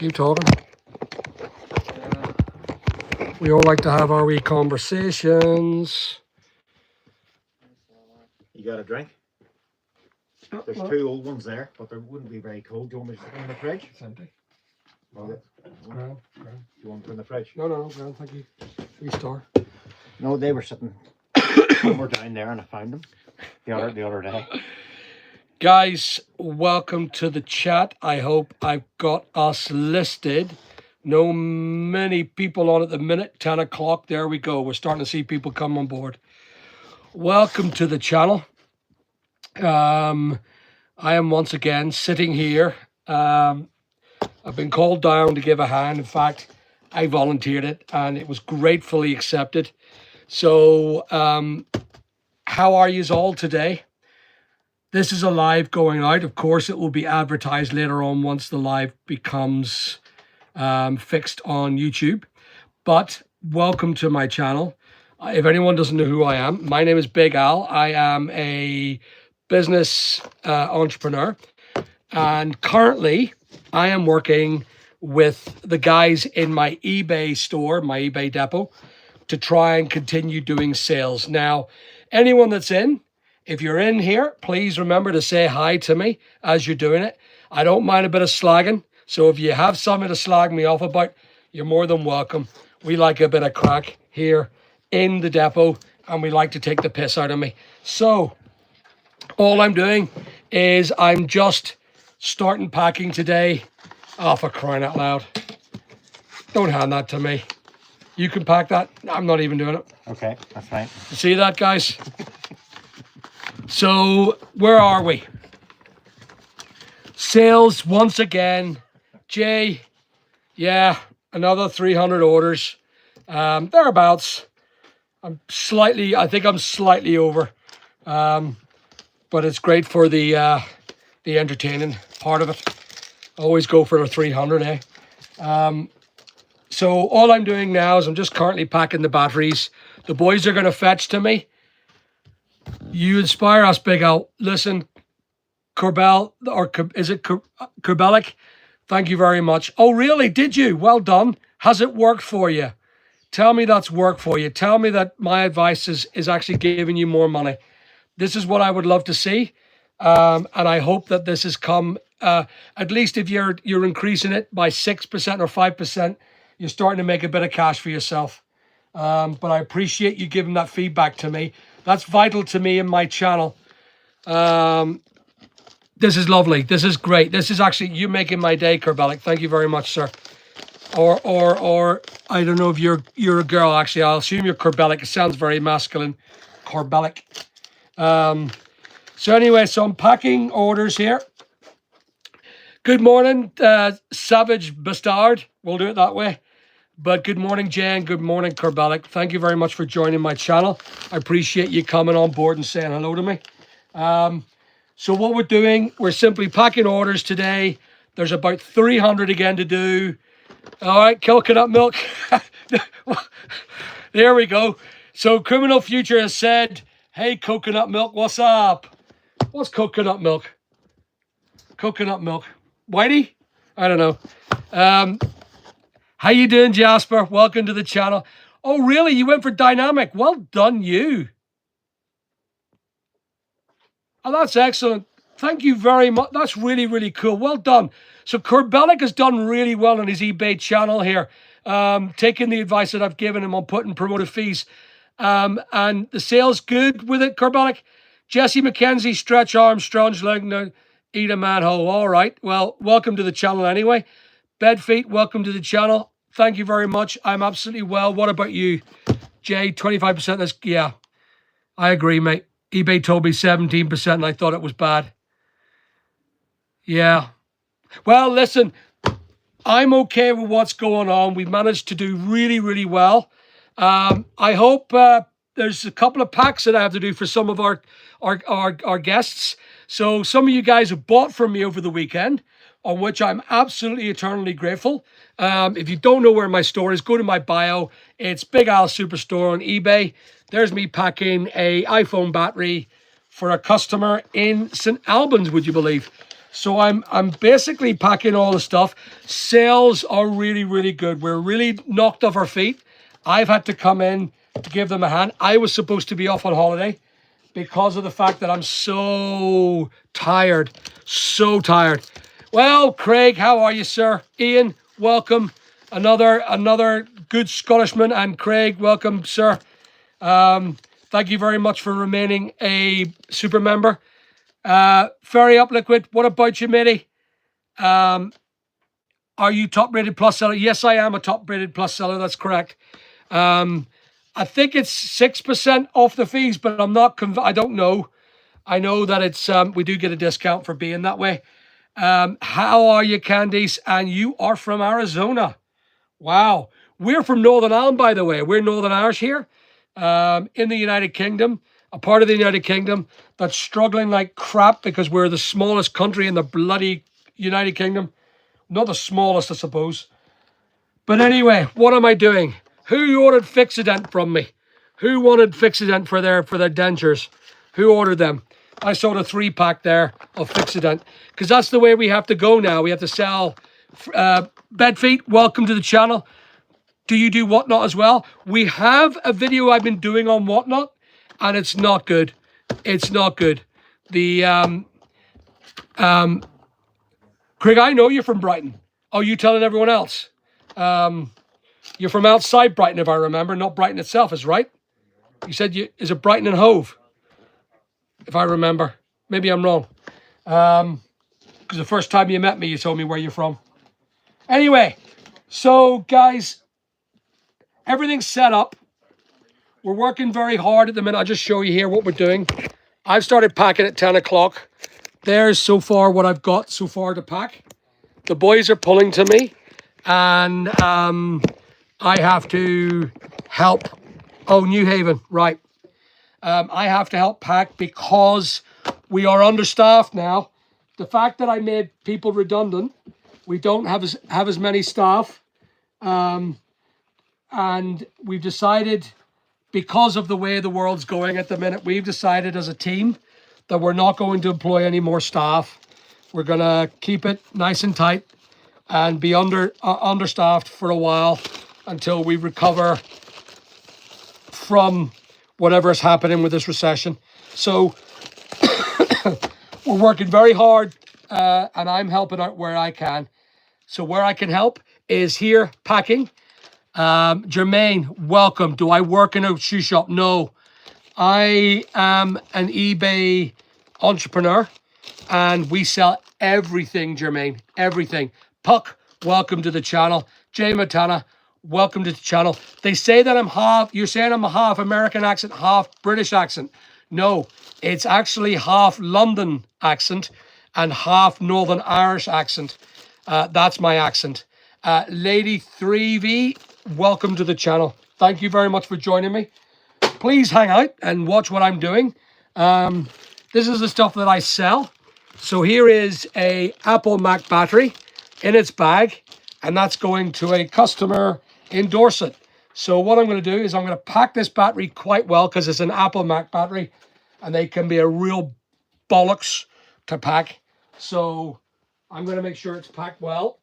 Keep talking. We all like to have our wee conversations. You got a drink? There's two old ones there, but they wouldn't be very cold. Do you want me to put them in the fridge? It's empty. Oh, Grand. do you want them in the fridge? No, grand, thank you. Wee star. No, they were sitting somewhere down there, and I found them the other day. Guys, welcome to the chat. I hope I've got us listed. No many people on at the minute. 10 o'clock. There we go. We're starting to see people come on board. Welcome to the channel. I am once again sitting here. I've been called down to give a hand. In fact, I volunteered it and it was gratefully accepted. So, how are yous all today? This is a live going out. Of course, it will be advertised later on once the live becomes fixed on YouTube. But welcome to my channel. If anyone doesn't know who I am, my name is Big Al. I am a business entrepreneur. And currently, I am working with the guys in my eBay store, my eBay depot, to try and continue doing sales. Now, anyone that's in, if you're in here, please remember to say hi to me as you're doing it. I don't mind a bit of slagging. So if you have something to slag me off about, you're more than welcome. We like a bit of crack here in the depot, and we like to take the piss out of me. So all I'm doing is I'm just starting packing today. Oh, for crying out loud. Don't hand that to me. You can pack that. I'm not even doing it. Okay, that's fine. See that, guys? So where are we? Sales once again. Jay, yeah, another 300 orders. Thereabouts. I think I'm slightly over. But it's great for the entertaining part of it. Always go for a 300, eh? So all I'm doing now is I'm just currently packing the batteries. The boys are going to fetch to me. You inspire us, Big Al. Listen, Corbell, or is it Corbellic? Thank you very much. Oh, really? Did you? Well done. Has it worked for you? Tell me that's worked for you. Tell me that my advice is actually giving you more money. This is what I would love to see. And I hope that this has come, at least if you're increasing it by 6% or 5%, you're starting to make a bit of cash for yourself. But I appreciate you giving that feedback to me. That's vital to me in my channel. This is lovely. This is great. This is actually you making my day, Corbellic. Thank you very much, sir. Or I don't know if you're a girl. Actually, I'll assume you're Corbellic. It sounds very masculine. Corbellic. So anyway, so I'm packing orders here. Good morning, Savage Bastard. We'll do it that way. But good morning, Jen. Good morning, Corbellic. Thank you very much for joining my channel. I appreciate you coming on board and saying hello to me. So what we're doing, we're simply packing orders today. There's about 300 again to do. All right, coconut milk. There we go. So Criminal Future has said, hey, coconut milk, what's up? What's coconut milk? Coconut milk. Whitey? I don't know. How you doing, Jasper? Welcome to the channel. Oh, really? You went for dynamic. Well done, you. Oh, that's excellent. Thank you very much. That's really, really cool. Well done. So Corbellic has done really well on his eBay channel here, taking the advice that I've given him on putting promoted fees. And the sales good with it, Corbellic. Jesse McKenzie, stretch arms, strange leg, no, eat a manhole. All right. Well, welcome to the channel anyway. Bed feet, welcome to the channel. Thank you very much. I'm absolutely well. What about you, Jay? 25%. That's, yeah, I agree, mate. eBay told me 17% and I thought it was bad. Yeah. Well, listen, I'm okay with what's going on. We managed to do really, really well. I hope there's a couple of packs that I have to do for some of our guests. So some of you guys have bought from me over the weekend, on which I'm absolutely eternally grateful. If you don't know where my store is, go to my bio. It's Big Al Superstore on eBay. There's me packing a iPhone battery for a customer in St. Albans, would you believe? So I'm basically packing all the stuff. Sales are really, really good. We're really knocked off our feet. I've had to come in to give them a hand. I was supposed to be off on holiday because of the fact that I'm so tired. So tired. Well, Craig, how are you, sir? Ian, welcome. Another good Scottishman, and Craig, welcome, sir. Thank you very much for remaining a super member. Ferry Up Liquid, what about you, matey? Are you top rated plus seller? Yes, I am a top rated plus seller. That's correct. I think it's 6% off the fees, but I'm not. I don't know. I know that it's we do get a discount for being that way. How are you, Candice? And you are from Arizona. Wow. We're from Northern Ireland, by the way. We're Northern Irish here, in the United Kingdom, a part of the United Kingdom that's struggling like crap because we're the smallest country in the bloody United Kingdom. Not the smallest, I suppose. But anyway, what am I doing? Who ordered Fixident from me? Who wanted Fixident for their dentures? Who ordered them? I sold a 3-pack there of Fixident because that's the way we have to go now. We have to sell Bedfeet. Welcome to the channel. Do you do Whatnot as well? We have a video I've been doing on Whatnot, and it's not good. It's not good. The Craig, I know you're from Brighton. Oh, you telling everyone else? You're from outside Brighton, if I remember, not Brighton itself, is right? You said is it Brighton and Hove? If I remember. Maybe I'm wrong. Because the first time you met me, you told me where you're from. Anyway, so guys, everything's set up. We're working very hard at the minute. I'll just show you here what we're doing. I've started packing at 10 o'clock. There's so far what I've got so far to pack. The boys are pulling to me, and I have to help. Oh, New Haven, right. I have to help pack because we are understaffed now. The fact that I made people redundant, we don't have as many staff, and we've decided, because of the way the world's going at the minute, we've decided as a team that we're not going to employ any more staff. We're going to keep it nice and tight and be understaffed for a while until we recover from whatever is happening with this recession. So we're working very hard, and I'm helping out where I can. So where I can help is here packing. Jermaine, welcome. Do I work in a shoe shop? No. I am an eBay entrepreneur, and we sell everything, Jermaine, everything. Puck, welcome to the channel. Jay Matana, welcome to the channel. They say that I'm half, you're saying I'm a half American accent, half British accent. No, it's actually half London accent and half Northern Irish accent. That's my accent. Lady 3V, welcome to the channel. Thank you very much for joining me. Please hang out and watch what I'm doing. This is the stuff that I sell. So here is a Apple Mac battery in its bag, and that's going to a customer in Dorset. So what I'm going to do is I'm going to pack this battery quite well because it's an Apple Mac battery, and they can be a real bollocks to pack. So I'm going to make sure it's packed well.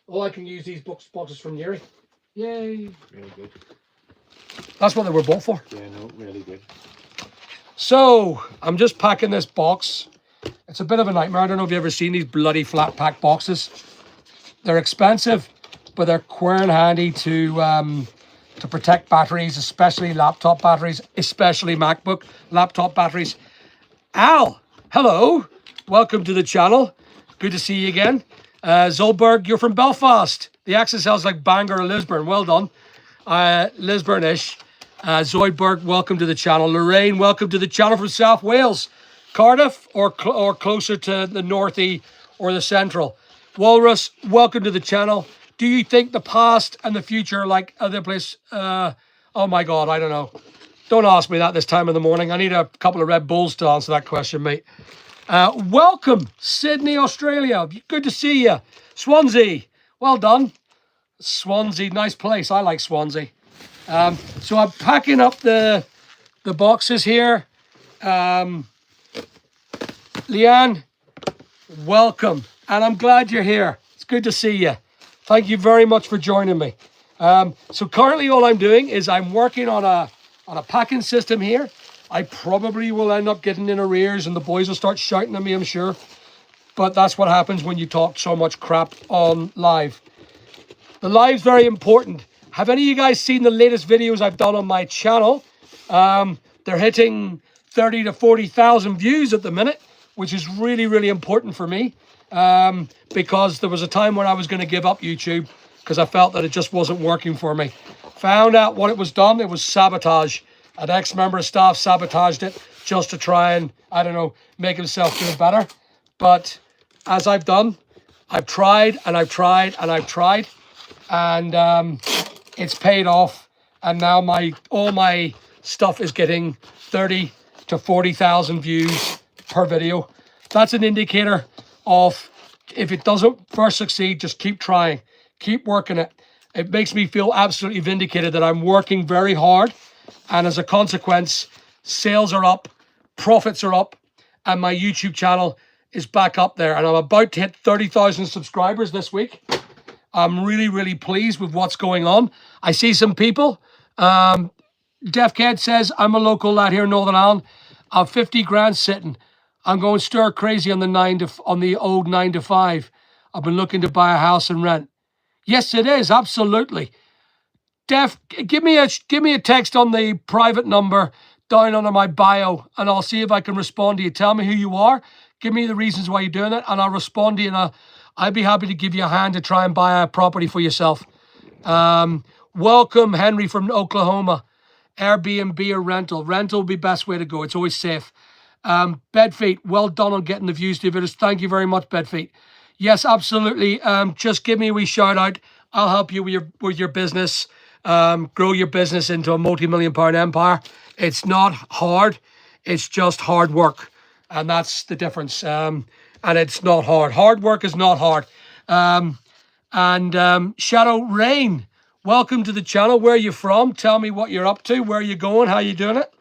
Oh, I can use these boxes from Yuri. Yay. Really good. That's what they were bought for. Yeah, no, really good. So I'm just packing this box. It's a bit of a nightmare. I don't know if you've ever seen these bloody flat pack boxes. They're expensive, but they're quite handy to protect batteries, especially laptop batteries, especially MacBook laptop batteries. Al, hello. Welcome to the channel. Good to see you again. Zolberg, you're from Belfast. The accent sounds like Bangor or Lisburn. Well done. Lisburnish. Zoidberg, welcome to the channel. Lorraine, welcome to the channel from South Wales. Cardiff or closer to the northie or the central. Walrus, welcome to the channel. Do you think the past and the future are like other place? Oh my God, I don't know. Don't ask me that this time of the morning. I need a couple of Red Bulls to answer that question, mate. Welcome, Sydney, Australia. Good to see you. Swansea, well done. Swansea, nice place. I like Swansea. So I'm packing up the boxes here. Leanne, welcome. And I'm glad you're here. It's good to see you. Thank you very much for joining me. So currently all I'm doing is I'm working on a packing system here. I probably will end up getting in arrears and the boys will start shouting at me, I'm sure. But that's what happens when you talk so much crap on live. The live's very important. Have any of you guys seen the latest videos I've done on my channel? They're hitting 30 to 40,000 views at the minute, which is really, really important for me. Because there was a time when I was going to give up YouTube because I felt that it just wasn't working for me. Found out what it was done. It was sabotage. An ex-member of staff sabotaged it just to try and, I don't know, make himself feel better. But as I've done, I've tried and I've tried and I've tried. And it's paid off. And now all my stuff is getting 30 to 40,000 views per video. That's an indicator of if it doesn't first succeed, just keep trying, keep working it. It makes me feel absolutely vindicated that I'm working very hard. And as a consequence, sales are up, profits are up, and my YouTube channel is back up there. And I'm about to hit 30,000 subscribers this week. I'm really, really pleased with what's going on. I see some people. Def Ked says, I'm a local lad here in Northern Ireland. I'm 50 grand sitting. I'm going stir crazy on the old 9 to 5. I've been looking to buy a house and rent. Yes, it is, absolutely. Def, give me a text on the private number down under my bio, and I'll see if I can respond to you. Tell me who you are. Give me the reasons why you're doing it, and I'll respond to you. And I'd be happy to give you a hand to try and buy a property for yourself. Welcome, Henry from Oklahoma. Airbnb or rental. Rental will be best way to go. It's always safe. Bedfeet, well done on getting the views to your videos. Thank you very much, Bedfeet. Yes, absolutely. Just give me a wee shout out. I'll help you with your business. Grow your business into a multi-million-pound empire. It's not hard. It's just hard work. And that's the difference. And it's not hard. Hard work is not hard. Shadow Rain, welcome to the channel. Where are you from? Tell me what you're up to. Where are you going? How are you doing it?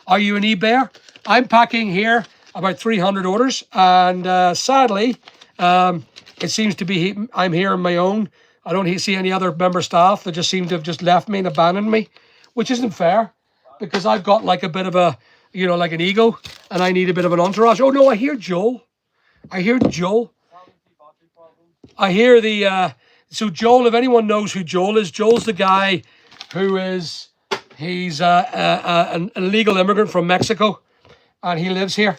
Are you an eBayer? I'm packing here about 300 orders. And sadly, it seems to be I'm here on my own. I don't see any other member staff. They just seem to have just left me and abandoned me, which isn't fair because I've got like a bit of a, like an ego and I need a bit of an entourage. Oh no, I hear Joel. I hear Joel. I hear so Joel, if anyone knows who Joel is, Joel's the guy he's an illegal immigrant from Mexico and he lives here.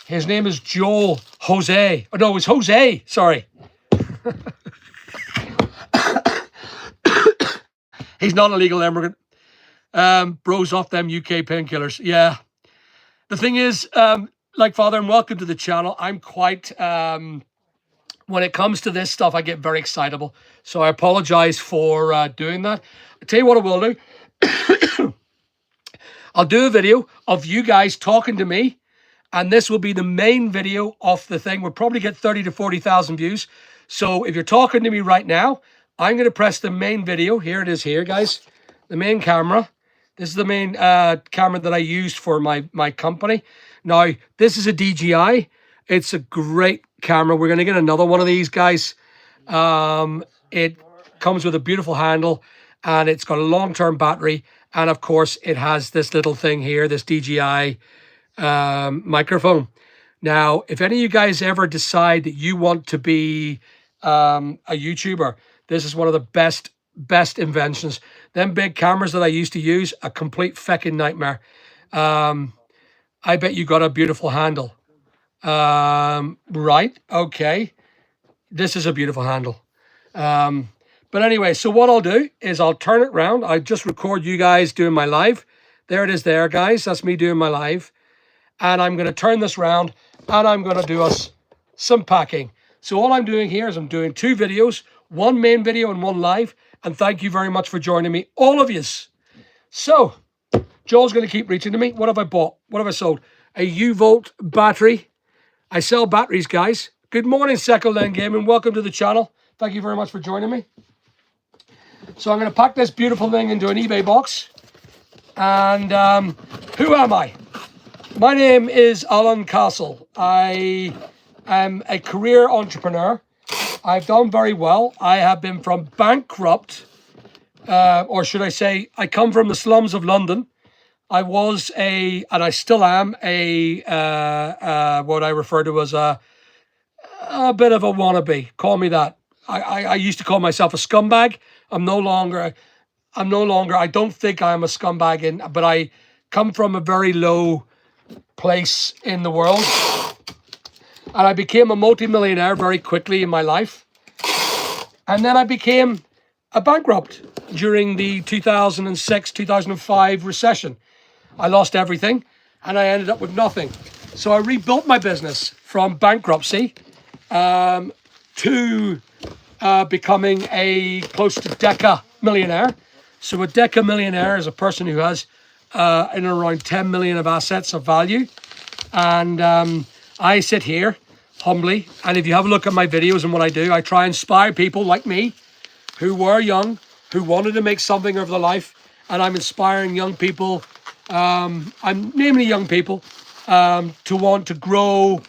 His name is Joel Jose. Oh no, it's Jose, sorry. He's not a legal immigrant. Bros off them UK painkillers. Yeah. The thing is, like Father, and welcome to the channel. I'm quite, when it comes to this stuff, I get very excitable. So I apologize for doing that. I'll tell you what I will do. I'll do a video of you guys talking to me. And this will be the main video of the thing. We'll probably get 30 to 40,000 views. So if you're talking to me right now, I'm going to press the main video. Here it is here, guys. The main camera. This is the main camera that I used for my company. Now, this is a DJI. It's a great camera. We're going to get another one of these, guys. It comes with a beautiful handle, and it's got a long-term battery. And, of course, it has this little thing here, this DJI microphone. Now, if any of you guys ever decide that you want to be a YouTuber, this is one of the best inventions. Them big cameras that I used to use, a complete feckin' nightmare. I bet you got a beautiful handle. Right, okay. This is a beautiful handle. But anyway, so what I'll do is I'll turn it around. I just record you guys doing my live. There it is there, guys. That's me doing my live. And I'm going to turn this around and I'm going to do us some packing. So all I'm doing here is I'm doing 2 videos, one main video and one live. And thank you very much for joining me, all of yous. So Joel's going to keep reaching to me. What have I bought? What have I sold? A U-Volt battery. I sell batteries, guys. Good morning, Second Lane Gaming. Welcome to the channel. Thank you very much for joining me. So I'm going to pack this beautiful thing into an eBay box. And who am I? My name is Alan Castle. I am a career entrepreneur. I've done very well. I have been from bankrupt, or should I say, I come from the slums of London. I was and I still am what I refer to as a bit of a wannabe. Call me that. I used to call myself a scumbag. I'm no longer. I don't think I'm a scumbag, but I come from a very low place in the world, and I became a multimillionaire very quickly in my life, and then I became a bankrupt during the 2006-2005 recession. I lost everything, and I ended up with nothing. So I rebuilt my business from bankruptcy to becoming a close to Deca millionaire. So a Deca millionaire is a person who has in around 10 million of assets of value. And I sit here humbly. And if you have a look at my videos and what I do, I try and inspire people like me who were young, who wanted to make something of their life. And I'm inspiring young people, I'm namely young people, to want to grow,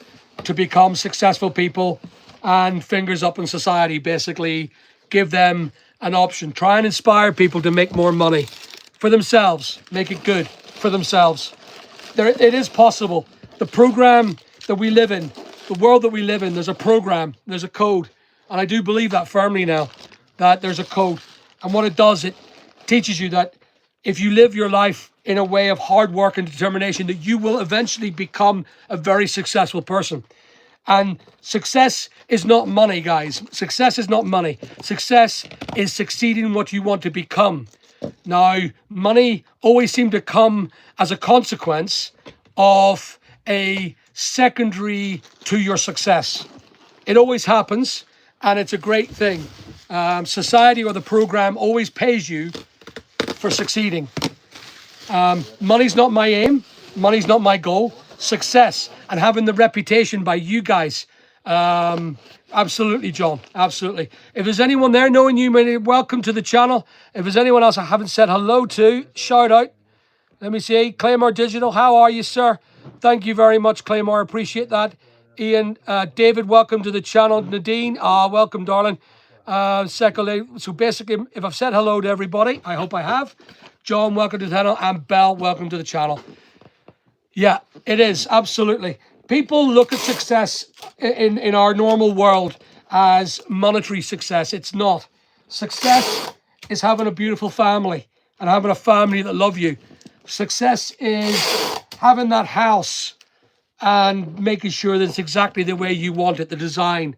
to become successful people, and fingers up in society, basically give them an option. Try and inspire people to make more money for themselves, make it good for themselves. It is possible. The program that we live in, the world that we live in, there's a program, there's a code. And I do believe that firmly now, that there's a code. And what it does, it teaches you that if you live your life in a way of hard work and determination, that you will eventually become a very successful person. And success is not money, guys. Success is not money. Success is succeeding in what you want to become. Now, money always seems to come as a consequence of a secondary to your success. It always happens, and it's a great thing. Society or the program always pays you for succeeding. Money's not my aim. Money's not my goal. Success and having the reputation by you guys. Absolutely, John. Absolutely. If there's anyone there knowing you, welcome to the channel. If there's anyone else I haven't said hello to, shout out. Let me see. Claymore Digital, how are you, sir? Thank you very much, Claymore. Appreciate that. Ian, David, welcome to the channel. Nadine, welcome, darling. Secondly, so basically, if I've said hello to everybody, I hope I have. John, welcome to the channel. And Belle, welcome to the channel. Yeah, it is. Absolutely. People look at success in our normal world as monetary success. It's not. Success is having a beautiful family and having a family that love you. Success is having that house and making sure that it's exactly the way you want it, the design.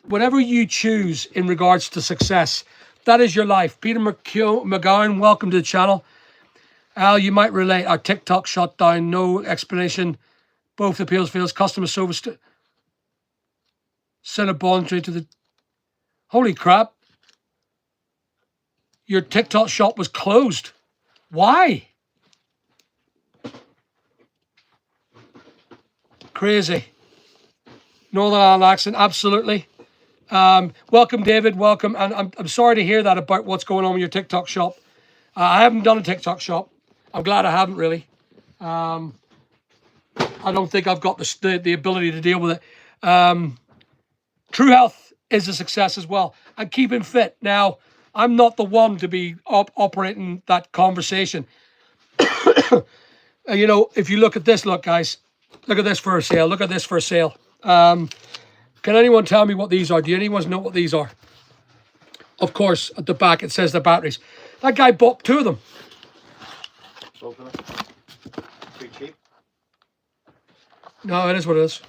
Whatever you choose in regards to success, that is your life. Peter McGowan, welcome to the channel. Al, you might relate. Our TikTok shut down. No explanation. Both appeals fails. Customer service. Send a bond trade to the... Holy crap. Your TikTok shop was closed. Why? Crazy. Northern Ireland accent. Absolutely. Welcome, David. Welcome. And I'm sorry to hear that about what's going on with your TikTok shop. I haven't done a TikTok shop. I'm glad I haven't really. I don't think I've got the ability to deal with it. True health is a success as well. And keeping fit. Now, I'm not the one to be operating that conversation. You know, if you look at this, look, guys. Look at this for a sale. Look at this for a sale. Can anyone tell me what these are? Do anyone know what these are? Of course, at the back it says the batteries. That guy bought 2 of them. Too cheap. No, it is what it is.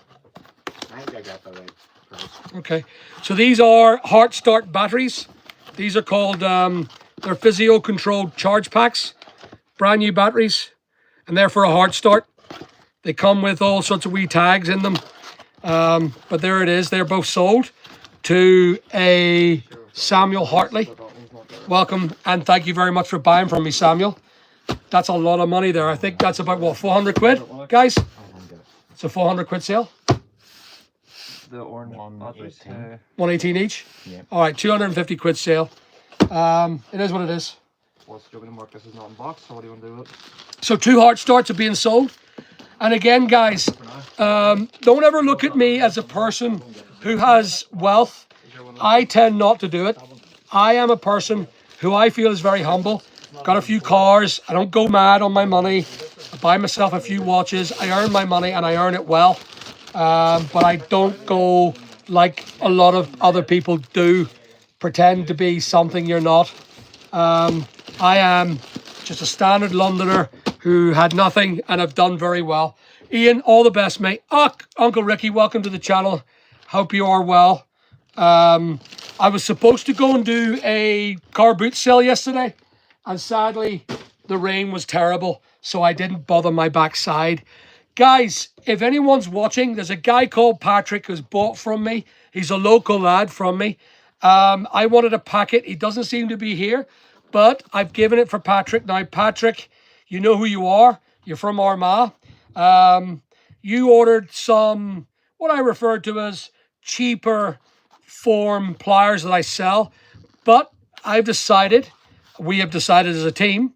I think I got the right price. Okay, so these are heart start batteries. These are called, they're physio controlled charge packs. Brand new batteries. And they're for a heart start. They come with all sorts of wee tags in them. But there it is. They're both sold to a Samuel Hartley. Welcome and thank you very much for buying from me, Samuel. That's a lot of money there. I think that's about, what, 400 quid, guys? It's a 400 quid sale. The orange 118. 118 each? Yeah. All right, 250 quid sale. It is what it is. What's joking and work? This is not in box, so what do you want to do with it? So 2 heart starts are being sold. And again, guys, don't ever look at me as a person who has wealth. I tend not to do it. I am a person who I feel is very humble. Got a few cars. I don't go mad on my money. I buy myself a few watches. I earn my money and I earn it well. But I don't go like a lot of other people do, pretend to be something you're not. I am just a standard Londoner who had nothing and have done very well. Ian, all the best, mate. Uncle Ricky, welcome to the channel. Hope you are well. I was supposed to go and do a car boot sale yesterday, and sadly, the rain was terrible, so I didn't bother my backside. Guys, if anyone's watching, there's a guy called Patrick who's bought from me. He's a local lad from me. I wanted a packet. He doesn't seem to be here, but I've given it for Patrick. Now, Patrick, you know who you are. You're from Armagh. You ordered some, what I refer to as cheaper form pliers that I sell, but we have decided as a team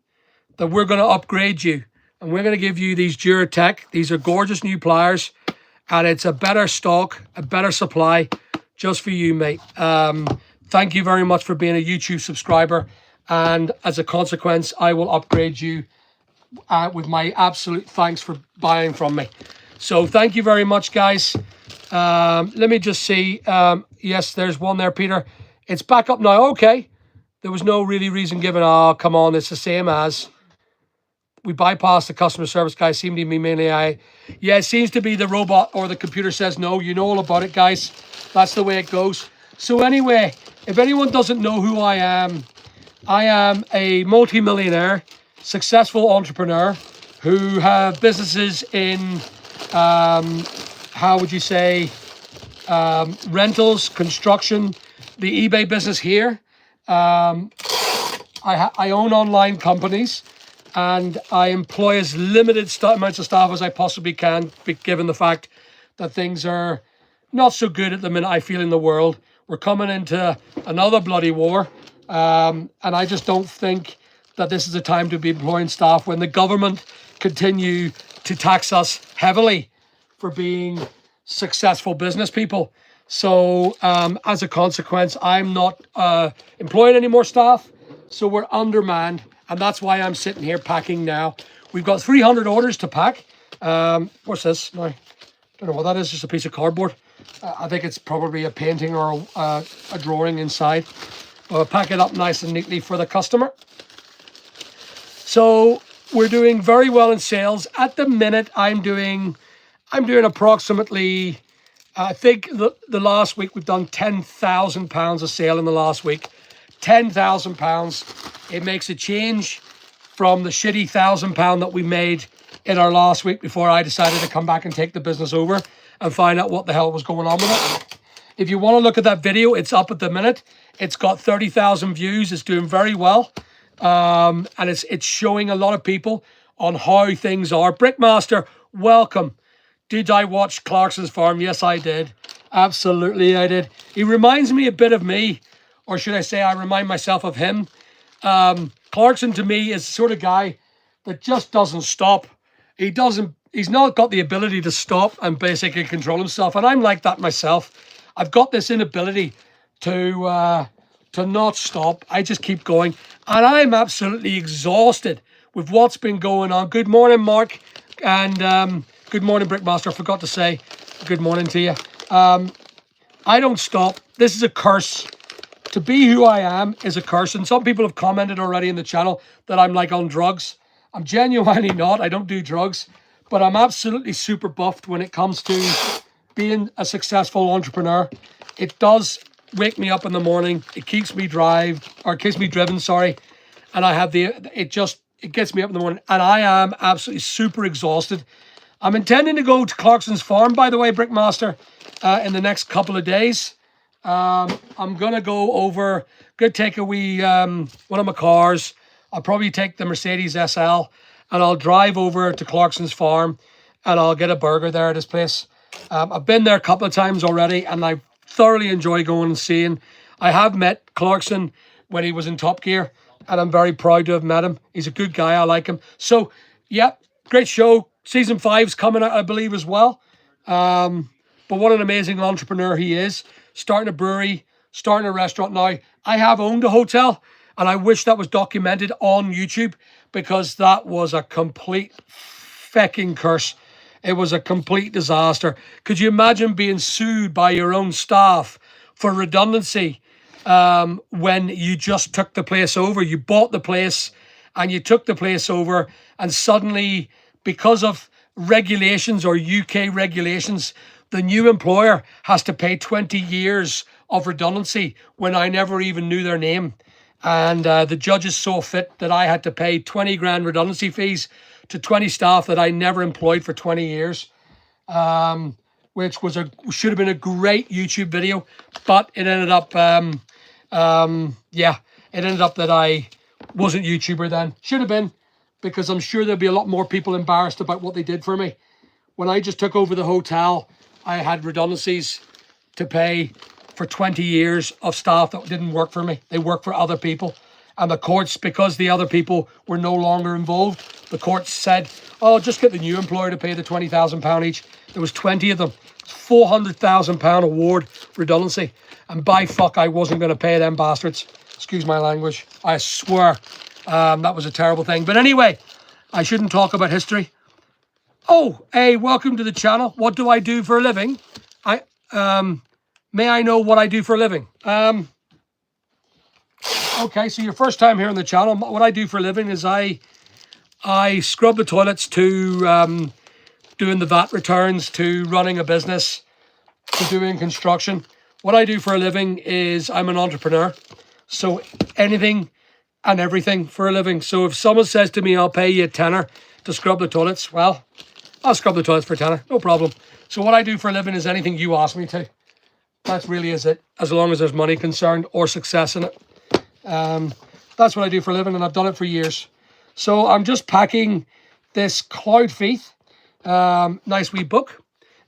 that we're going to upgrade you, and we're going to give you these Duratech. These are gorgeous new pliers, and it's a better stock, a better supply, just for you, mate. Thank you very much for being a YouTube subscriber, and as a consequence, I will upgrade you with my absolute thanks for buying from me. So thank you very much, guys. Let me just see. Yes, there's one there, Peter. It's back up now. Okay. There was no really reason given. Oh, come on. It's the same as. We bypassed the customer service guy. Seemed to be mainly Yeah, it seems to be the robot or the computer says no. You know all about it, guys. That's the way it goes. So anyway, if anyone doesn't know who I am a multi-millionaire, successful entrepreneur who have businesses in, how would you say, rentals, construction, the eBay business here. I own online companies, and I employ as limited amounts of staff as I possibly can, given the fact that things are not so good at the minute, I feel, in the world. We're coming into another bloody war, and I just don't think that this is the time to be employing staff when the government continue to tax us heavily for being successful business people. So as a consequence, I'm not employing any more staff, so we're undermanned, and that's why I'm sitting here packing now. We've got 300 orders to pack. What's this? No, I don't know what that is, just a piece of cardboard. I think it's probably a painting or a drawing inside. I'll pack it up nice and neatly for the customer. So we're doing very well in sales. At the minute, I'm doing approximately, I think the last week we've done £10,000 of sale in the last week. £10,000. It makes a change from the shitty £1,000 that we made in our last week before I decided to come back and take the business over and find out what the hell was going on with it. If you want to look at that video, it's up at the minute. It's got 30,000 views. It's doing very well. And it's showing a lot of people on how things are. Brickmaster, welcome. Did I watch Clarkson's Farm? Yes, I did. Absolutely, I did. He reminds me a bit of me, or should I say I remind myself of him. Clarkson to me is the sort of guy that just doesn't stop. He's not got the ability to stop and basically control himself. And I'm like that myself. I've got this inability to not stop. I just keep going. And I'm absolutely exhausted with what's been going on. Good morning, Mark. And good morning, Brickmaster. I forgot to say good morning to you. I don't stop. This is a curse. To be who I am is a curse. And some people have commented already in the channel that I'm like on drugs. I'm genuinely not. I don't do drugs. But I'm absolutely super buffed when it comes to being a successful entrepreneur. It does wake me up in the morning. It keeps me driven, sorry. And I have it gets me up in the morning. And I am absolutely super exhausted. I'm intending to go to Clarkson's Farm, by the way, Brickmaster, in the next couple of days. I'm going to go over, take a wee, one of my cars. I'll probably take the Mercedes SL, and I'll drive over to Clarkson's Farm, and I'll get a burger there at his place. I've been there a couple of times already, and I thoroughly enjoy going and seeing. I have met Clarkson when he was in Top Gear, and I'm very proud to have met him. He's a good guy. I like him. So, yeah, great show. Season 5's coming out, I believe, as well. But what an amazing entrepreneur he is. Starting a brewery, starting a restaurant now. I have owned a hotel, and I wish that was documented on YouTube, because that was a complete fecking curse. It was a complete disaster. Could you imagine being sued by your own staff for redundancy when you just took the place over? You bought the place and you took the place over, and suddenly, because of regulations or UK regulations, the new employer has to pay 20 years of redundancy when I never even knew their name. And the judges saw fit that I had to pay 20 grand redundancy fees to 20 staff that I never employed for 20 years, which should have been a great YouTube video, but it ended up, it ended up that I wasn't YouTuber then. Should have been, because I'm sure there'll be a lot more people embarrassed about what they did for me. When I just took over the hotel, I had redundancies to pay for 20 years of staff that didn't work for me. They worked for other people. And the courts, because the other people were no longer involved, the courts said, oh, just get the new employer to pay the £20,000 each. There was 20 of them. £400,000 award redundancy. And by fuck, I wasn't going to pay them bastards. Excuse my language. I swear. That was a terrible thing. But anyway, I shouldn't talk about history. Oh, hey, welcome to the channel. What do I do for a living? May I know what I do for a living? Okay, so your first time here on the channel. What I do for a living is I scrub the toilets, to doing the VAT returns, to running a business, to doing construction. What I do for a living is I'm an entrepreneur. So anything and everything for a living. So if someone says to me, I'll pay you a tenner to scrub the toilets, well, I'll scrub the toilets for a tenner, no problem. So what I do for a living is anything you ask me to. That really is it, as long as there's money concerned or success in it. That's what I do for a living, and I've done it for years. So I'm just packing this Cloud Faith, nice wee book.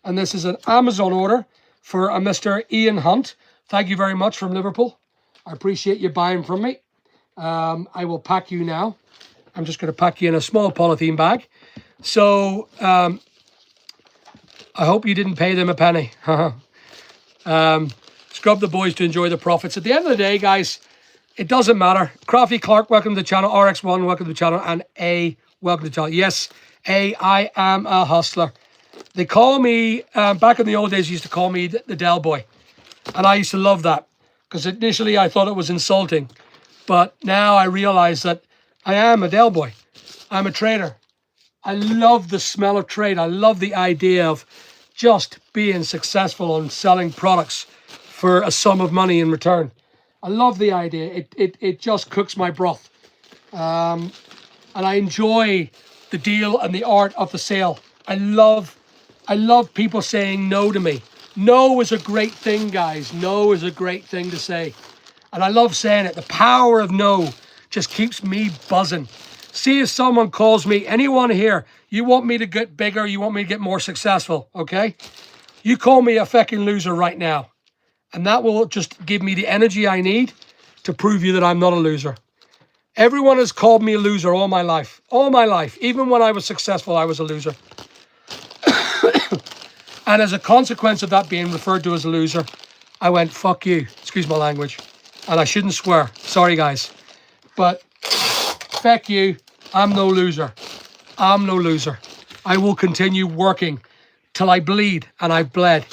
And this is an Amazon order for a Mr. Ian Hunt. Thank you very much, from Liverpool. I appreciate you buying from me. I will pack you now. I'm just going to pack you in a small polythene bag. So I hope you didn't pay them a penny. Scrub the boys to enjoy the profits. At the end of the day, guys, it doesn't matter. Crafty Clark, welcome to the channel. RX1, welcome to the channel. And A, welcome to the channel. Yes, A, I am a hustler. They call me, back in the old days, used to call me the Del Boy. And I used to love that, because initially I thought it was insulting. But now I realize that I am a Del Boy. I'm a trader. I love the smell of trade. I love the idea of just being successful on selling products for a sum of money in return. I love the idea. It just cooks my broth. And I enjoy the deal and the art of the sale. I love people saying no to me. No is a great thing, guys. No is a great thing to say. And I love saying it. The power of no just keeps me buzzing. See, if someone calls me, anyone here, you want me to get bigger, you want me to get more successful, okay? You call me a fucking loser right now. And that will just give me the energy I need to prove you that I'm not a loser. Everyone has called me a loser all my life. All my life. Even when I was successful, I was a loser. And as a consequence of that being referred to as a loser, I went, fuck you. Excuse my language. And I shouldn't swear. Sorry, guys. But fuck you. I'm no loser. I'm no loser. I will continue working till I bleed, and I've bled,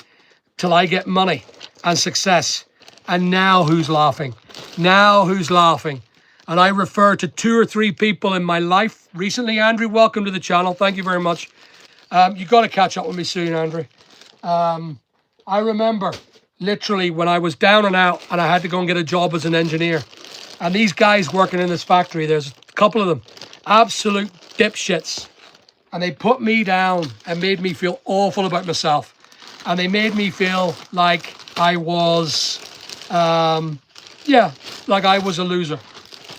till I get money and success. And now who's laughing? Now who's laughing? And I refer to 2 or 3 people in my life recently. Andrew, welcome to the channel. Thank you very much. You got to catch up with me soon, Andrew. I remember literally when I was down and out and I had to go and get a job as an engineer. And these guys working in this factory, there's a couple of them, absolute dipshits. And they put me down and made me feel awful about myself. And they made me feel like I was, like I was a loser.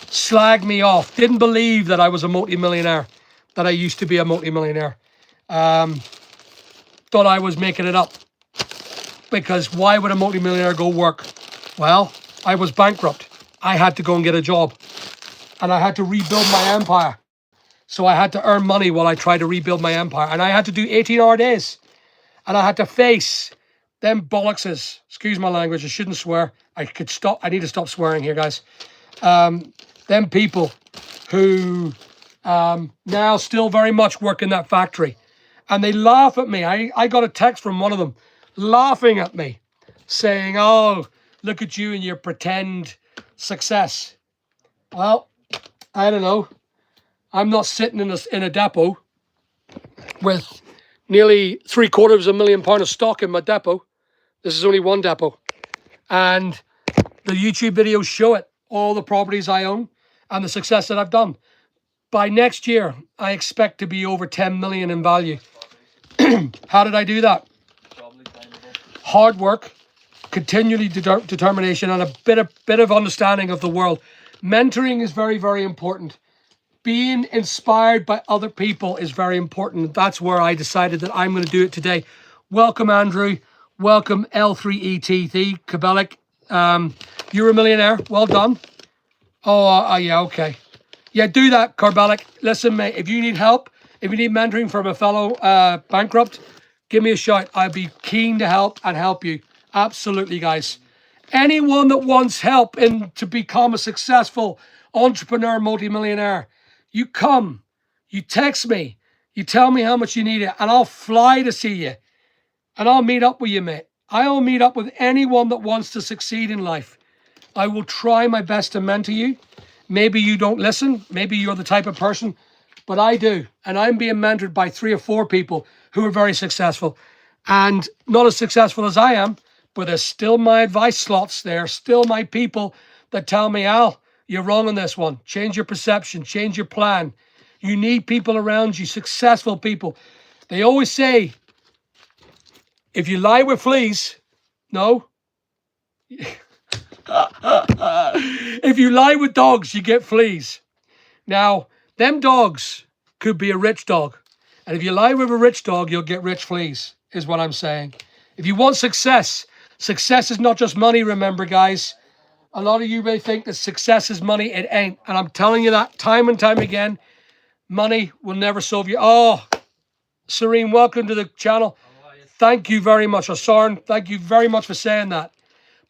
Slagged me off. Didn't believe that I was a multimillionaire, that I used to be a multimillionaire. Thought I was making it up. Because why would a multimillionaire go work? Well, I was bankrupt. I had to go and get a job. And I had to rebuild my empire. So I had to earn money while I tried to rebuild my empire. And I had to do 18-hour days. And I had to face them bollockses. Excuse my language, I shouldn't swear. I need to stop swearing here, guys. Them people who now still very much work in that factory. And they laugh at me. I got a text from one of them laughing at me, saying, oh, look at you and your pretend success. Well, I don't know. I'm not sitting in a depot with nearly £750,000 of stock in my depot. This is only one depot. And the YouTube videos show it, all the properties I own and the success that I've done. By next year, I expect to be over 10 million in value. How did I do that? Hard work, continually determination, and a bit of understanding of the world. Mentoring is very, very important. Being inspired by other people is very important. That's where I decided that I'm going to do it today. Welcome, Andrew. Welcome, L3ETT, Kabelik. You're a millionaire. Well done. Oh, yeah, okay. Yeah, do that, Karbalik. Listen, mate, if you need help, if you need mentoring from a fellow bankrupt, give me a shout. I'd be keen to help and help you. Absolutely, guys. Anyone that wants help to become a successful entrepreneur, multimillionaire, you come, you text me, you tell me how much you need it, and I'll fly to see you. And I'll meet up with you, mate. I'll meet up with anyone that wants to succeed in life. I will try my best to mentor you. Maybe you don't listen. Maybe you're the type of person, but I do. And I'm being mentored by 3 or 4 people who are very successful. And not as successful as I am, but there's still my advice slots. They're still my people that tell me, Al, you're wrong on this one. Change your perception, change your plan. You need people around you, successful people. They always say, if you lie with fleas, no. If you lie with dogs, you get fleas. Now, them dogs could be a rich dog. And if you lie with a rich dog, you'll get rich fleas, is what I'm saying. If you want success, success is not just money, remember, guys. A lot of you may think that success is money. It ain't. And I'm telling you that time and time again. Money will never solve you. Oh, Serene, welcome to the channel. Thank you very much. Asarn, thank you very much for saying that.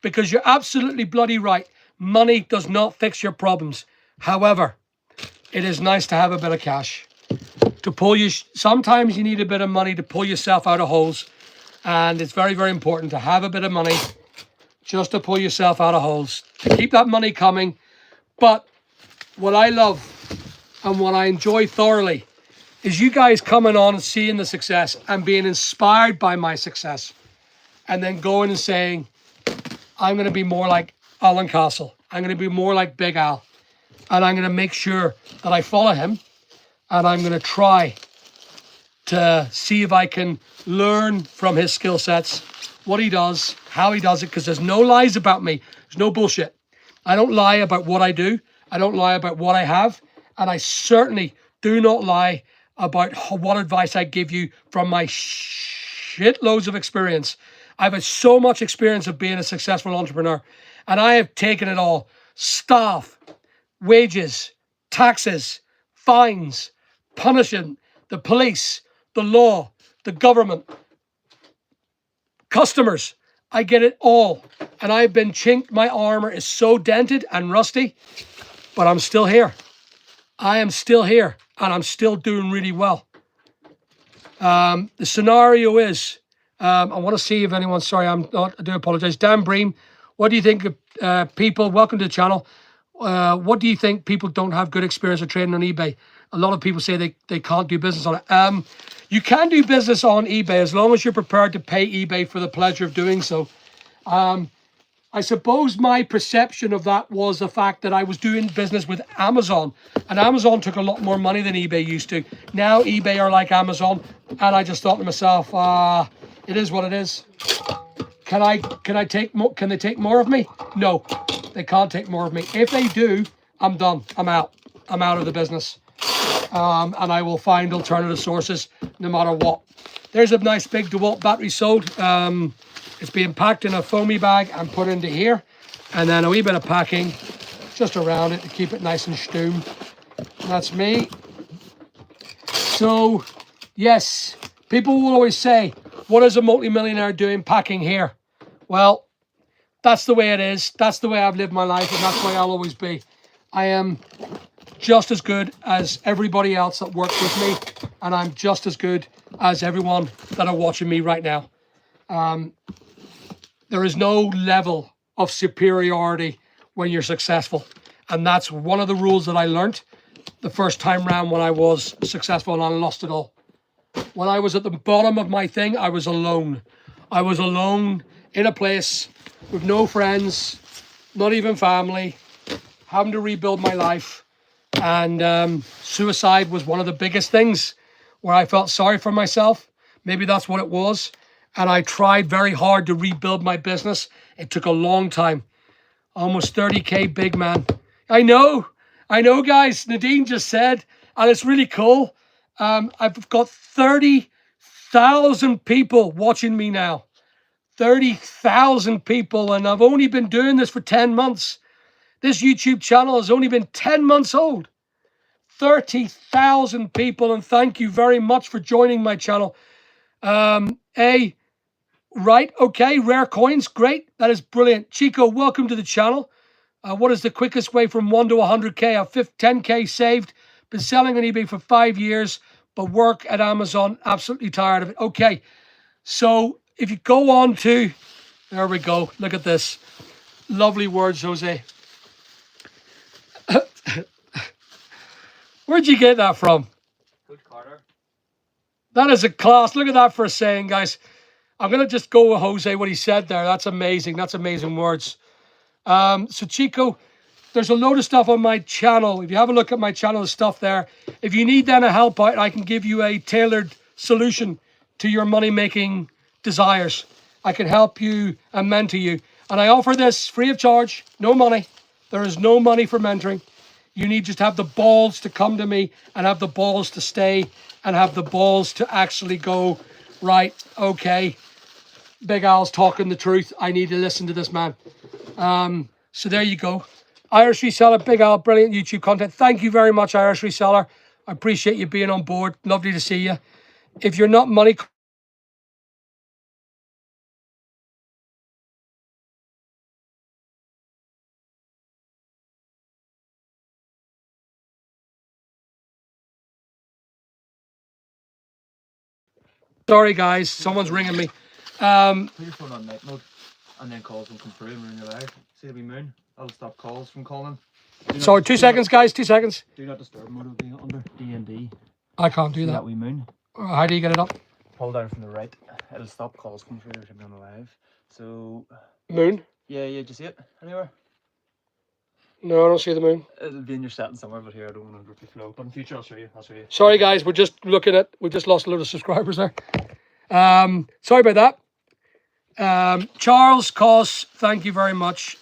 Because you're absolutely bloody right. Money does not fix your problems. However, it is nice to have a bit of cash. To pull you, sometimes you need a bit of money to pull yourself out of holes. And it's very, very important to have a bit of money just to pull yourself out of holes. To keep that money coming. But what I love and what I enjoy thoroughly is you guys coming on and seeing the success and being inspired by my success. And then going and saying, I'm going to be more like Alan Castle. I'm going to be more like Big Al. And I'm going to make sure that I follow him. And I'm going to try to see if I can learn from his skill sets, what he does, how he does it, because there's no lies about me. There's no bullshit. I don't lie about what I do. I don't lie about what I have. And I certainly do not lie about what advice I give you from my shitloads of experience. I've had so much experience of being a successful entrepreneur, and I have taken it all. Staff, wages, taxes, fines, punishing, the police, the law, the government, customers. I get it all. And I've been chinked. My armor is so dented and rusty, but I'm still here. I am still here, and I'm still doing really well. The scenario is, I want to see if anyone, sorry, I do apologize. Dan Bream, what do you think of people, welcome to the channel. What do you think people don't have good experience of trading on eBay? A lot of people say they can't do business on it. You can do business on eBay as long as you're prepared to pay eBay for the pleasure of doing so. I suppose my perception of that was the fact that I was doing business with Amazon, and Amazon took a lot more money than eBay used to. Now eBay are like Amazon, and I just thought to myself, it is what it is. Can I take more? Can they take more of me? No, they can't take more of me. If they do, I'm done. I'm out. I'm out of the business. And I will find alternative sources no matter what. There's a nice big DeWalt battery sold. It's being packed in a foamy bag and put into here. And then a wee bit of packing just around it to keep it nice and steamed. That's me. So, yes, people will always say, what is a multimillionaire doing packing here? Well, that's the way it is. That's the way I've lived my life, and that's the way I'll always be. I am just as good as everybody else that works with me, and I'm just as good as everyone that are watching me right now. There is no level of superiority when you're successful, and that's one of the rules that I learned the first time round when I was successful and I lost it all. When I was at the bottom of my thing, I was alone. I was alone in a place with no friends, not even family, having to rebuild my life. And suicide was one of the biggest things where I felt sorry for myself. Maybe that's what it was. And I tried very hard to rebuild my business. It took a long time. Almost 30K big man. I know, guys. Nadine just said, and it's really cool. I've got 30,000 people watching me now. 30,000 people, and I've only been doing this for 10 months. This YouTube channel has only been 10 months old. 30,000 people, and thank you very much for joining my channel. Right, okay, rare coins, great. That is brilliant. Chico, welcome to the channel. What is the quickest way from 1 to 100K? I've 10K saved. Been selling on eBay for 5 years, but work at Amazon, absolutely tired of it. Okay, so if you go on to, there we go. Look at this. Lovely words, Jose. Where'd you get that from? Coach Carter. That is a class. Look at that for a saying, guys. I'm going to just go with Jose, what he said there. That's amazing. That's amazing words. So Chico, there's a load of stuff on my channel. If you have a look at my channel, there's stuff there. If you need then a help out, I can give you a tailored solution to your money-making desires. I can help you and mentor you. And I offer this free of charge, no money. There is no money for mentoring. You need just to have the balls to come to me and have the balls to stay and have the balls to actually go, right, okay, Big Al's talking the truth. I need to listen to this man. So there you go. Irish Reseller, Big Al, brilliant YouTube content. Thank you very much, Irish Reseller. I appreciate you being on board. Lovely to see you. If you're not money... Sorry, guys. Someone's ringing me. Put your phone on night mode, and then calls will come through and we're in your live. See the wee moon? That'll stop calls from calling. Sorry, 2 seconds, guys. 2 seconds. Do not disturb mode will be under DND. I can't do See that. that wee moon? How do you get it up? Pull down from the right. It'll stop calls coming through every time you're on the live. So... Moon? Yeah, do you see it anywhere? No, I don't see the moon. It'll be in your settings somewhere, but here I don't want to rip the flow. But in future I'll show you. Sorry, guys. We're just looking at... We just lost a load of subscribers there. Sorry about that. Charles Koss, thank you very much.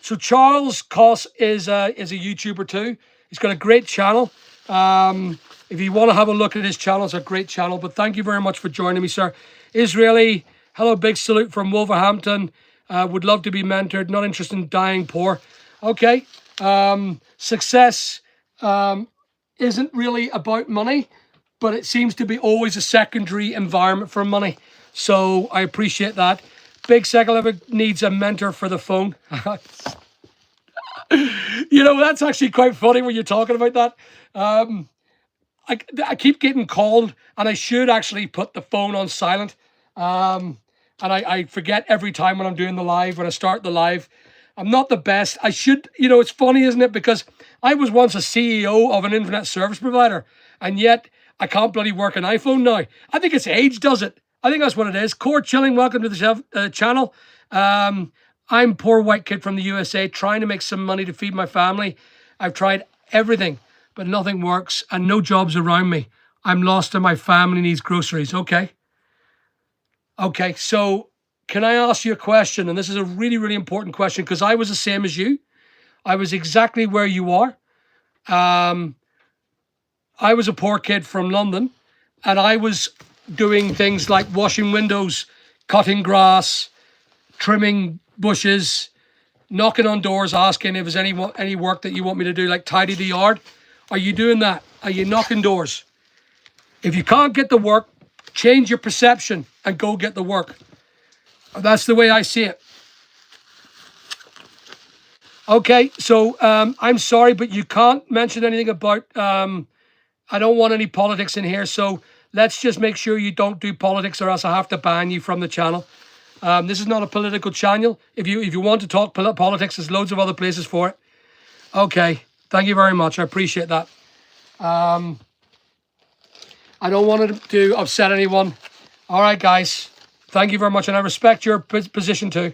So Charles Koss is a YouTuber too. He's got a great channel. If you want to have a look at his channel, it's a great channel. But thank you very much for joining me, sir. Israeli, hello, big salute from Wolverhampton. Would love to be mentored. Not interested in dying poor. Okay. Success isn't really about money, but it seems to be always a secondary environment for money. So I appreciate that. Big Segal needs a mentor for the phone. You know, that's actually quite funny when you're talking about that. I keep getting called, and I should actually put the phone on silent. And I forget every time when I'm doing the live, when I start the live. I'm not the best. I should, you know, it's funny, isn't it? Because I was once a CEO of an internet service provider, and yet I can't bloody work an iPhone now. I think it's age does it. I think that's what it is. Core Chilling, welcome to the channel. I'm poor white kid from the USA trying to make some money to feed my family. I've tried everything, but nothing works and no jobs around me. I'm lost and my family needs groceries. Okay. Okay, so can I ask you a question? And this is a really, really important question because I was the same as you. I was exactly where you are. I was a poor kid from London, and I was doing things like washing windows, cutting grass, trimming bushes, knocking on doors, asking if there's any work that you want me to do, like tidy the yard. Are you doing that? Are you knocking doors? If you can't get the work, change your perception and go get the work. That's the way I see it. Okay, so I'm sorry, but you can't mention anything about, I don't want any politics in here, so let's just make sure you don't do politics or else I have to ban you from the channel. This is not a political channel. If you want to talk politics, there's loads of other places for it. Okay, thank you very much. I appreciate that. I don't want to upset anyone. All right, guys. Thank you very much, and I respect your position too.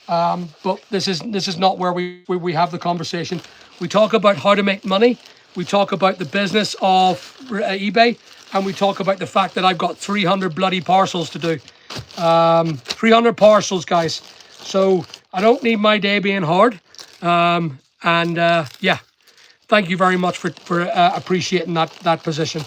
But this is not where we have the conversation. We talk about how to make money. We talk about the business of eBay, and we talk about the fact that I've got 300 bloody parcels to do. 300 parcels, guys. So I don't need my day being hard. Yeah, thank you very much for appreciating that position.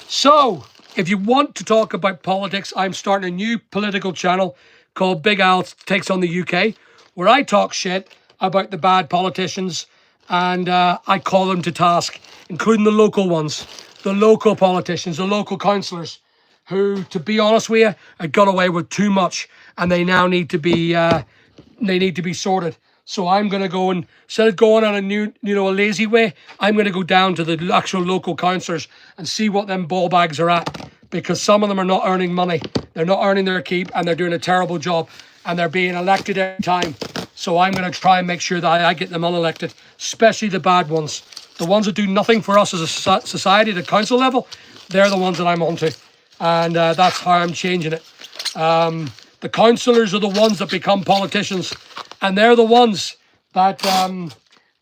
So if you want to talk about politics, I'm starting a new political channel called Big Al Takes on the UK, where I talk shit about the bad politicians and I call them to task, including the local ones, the local politicians, the local councillors, who, to be honest with you, have got away with too much, and they now need to be sorted. So I'm going to go, and instead of going on a lazy way, I'm going to go down to the actual local councillors and see what them ball bags are at, because some of them are not earning money. They're not earning their keep, and they're doing a terrible job, and they're being elected every time. So I'm going to try and make sure that I get them unelected, especially the bad ones. The ones that do nothing for us as a society at the council level, they're the ones that I'm onto. And that's how I'm changing it. The councillors are the ones that become politicians, and they're the ones that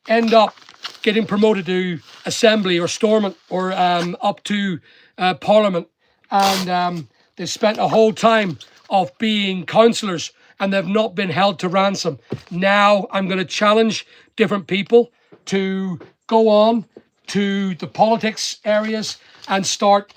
end up getting promoted to assembly or stormont or up to parliament, and they've spent a whole time of being councillors and they've not been held to ransom. Now I'm going to challenge different people to go on to the politics areas and start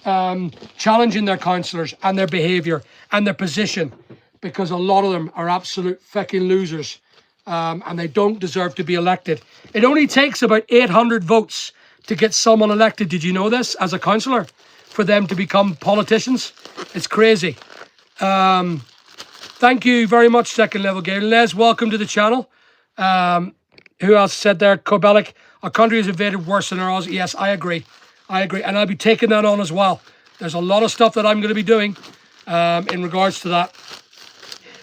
challenging their councillors and their behaviour and their position, because a lot of them are absolute fucking losers, and they don't deserve to be elected. It only takes about 800 votes to get someone elected. Did you know this? As a councillor, for them to become politicians. It's crazy. Thank you very much, Second Level Game. Les, welcome to the channel. Who else said there? Kobelic, our country is invaded worse than ours. Yes, I agree. And I'll be taking that on as well. There's a lot of stuff that I'm going to be doing in regards to that.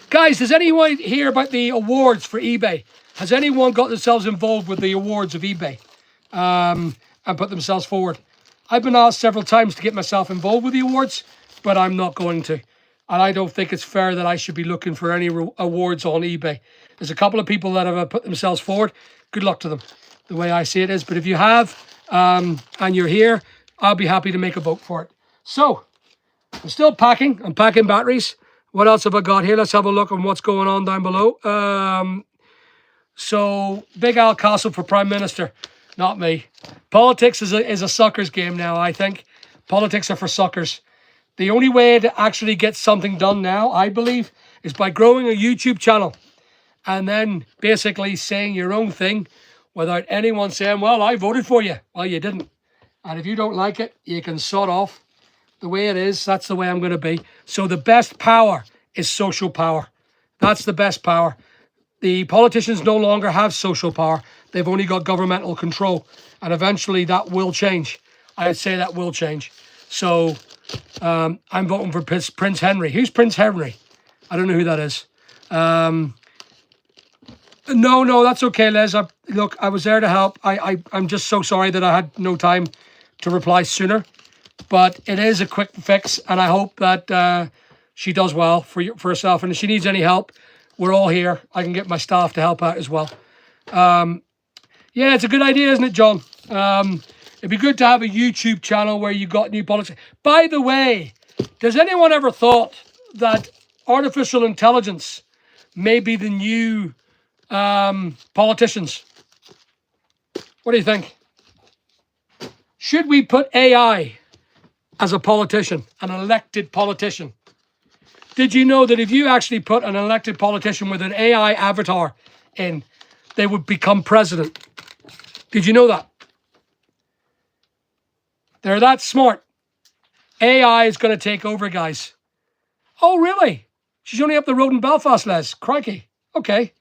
Guys, does anyone hear about the awards for eBay? Has anyone got themselves involved with the awards of eBay and put themselves forward? I've been asked several times to get myself involved with the awards, but I'm not going to. And I don't think it's fair that I should be looking for any awards on eBay. There's a couple of people that have put themselves forward. Good luck to them, the way I see it is. But if you have, and you're here, I'll be happy to make a vote for it. So, I'm still packing. I'm packing batteries. What else have I got here? Let's have a look on what's going on down below. So, Big Al Castle for Prime Minister. Not me. Politics is a sucker's game now, I think. Politics are for suckers. The only way to actually get something done now, I believe, is by growing a YouTube channel and then basically saying your own thing without anyone saying, well, I voted for you. Well, you didn't. And if you don't like it, you can sod off. The way it is, that's the way I'm going to be. So the best power is social power. That's the best power. The politicians no longer have social power. They've only got governmental control. And eventually that will change. I'd say that will change. So I'm voting for Prince Henry. Who's Prince Henry? I don't know who that is. No, that's okay, Les. Look, I was there to help. I'm just so sorry that I had no time to reply sooner. But it is a quick fix, and I hope that she does well for herself. And if she needs any help, we're all here. I can get my staff to help out as well. Yeah, it's a good idea, isn't it, John? It'd be good to have a YouTube channel where you got new politics. By the way, does anyone ever thought that artificial intelligence may be the new politicians? What do you think? Should we put AI as a politician, an elected politician? Did you know that if you actually put an elected politician with an AI avatar in, they would become president? Did you know that? They're that smart. AI is going to take over, guys. Oh, really? She's only up the road in Belfast, Les. Crikey. Okay.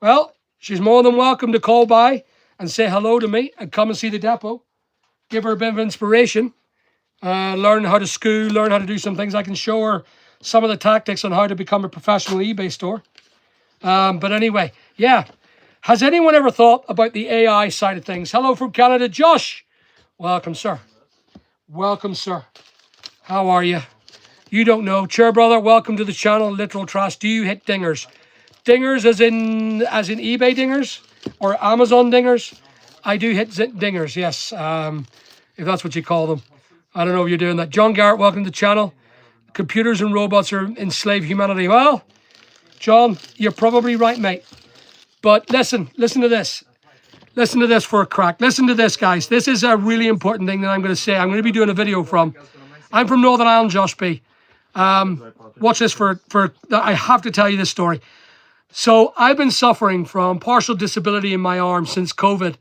Well, she's more than welcome to call by and say hello to me and come and see the depot. Give her a bit of inspiration. Learn how to school, learn how to do some things. I can show her some of the tactics on how to become a professional eBay store. But anyway, yeah. Has anyone ever thought about the AI side of things? Hello from Canada, Josh. Welcome, sir. Welcome, sir. How are you? You don't know. Chair brother, welcome to the channel. Literal Trash. Do you hit dingers? Dingers as in eBay dingers or Amazon dingers? I do hit dingers, yes. If that's what you call them. I don't know if you're doing that. John Garrett, welcome to the channel. Computers and robots are enslave humanity. Well, John, you're probably right, mate. But listen to this. Listen to this for a crack. Listen to this, guys. This is a really important thing that I'm going to say. I'm going to be doing a video from. I'm from Northern Ireland, Josh B. Watch this I have to tell you this story. So I've been suffering from partial disability in my arm since COVID.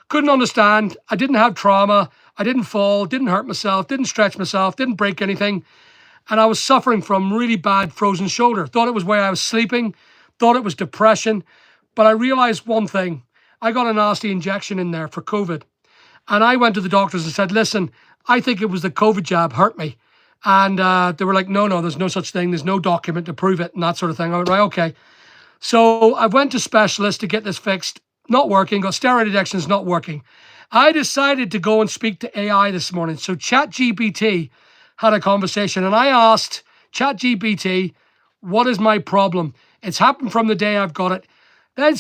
Couldn't understand. I didn't have trauma. I didn't fall, didn't hurt myself, didn't stretch myself, didn't break anything. And I was suffering from really bad frozen shoulder. Thought it was where I was sleeping. Thought it was depression. But I realized one thing. I got a nasty injection in there for COVID. And I went to the doctors and said, listen, I think it was the COVID jab hurt me. And they were like, no, there's no such thing. There's no document to prove it and that sort of thing. I went, right, okay. So I went to specialists to get this fixed. Not working. Got steroid injections, not working. I decided to go and speak to AI this morning. So ChatGPT had a conversation and I asked ChatGPT, what is my problem? It's happened from the day I've got it. Then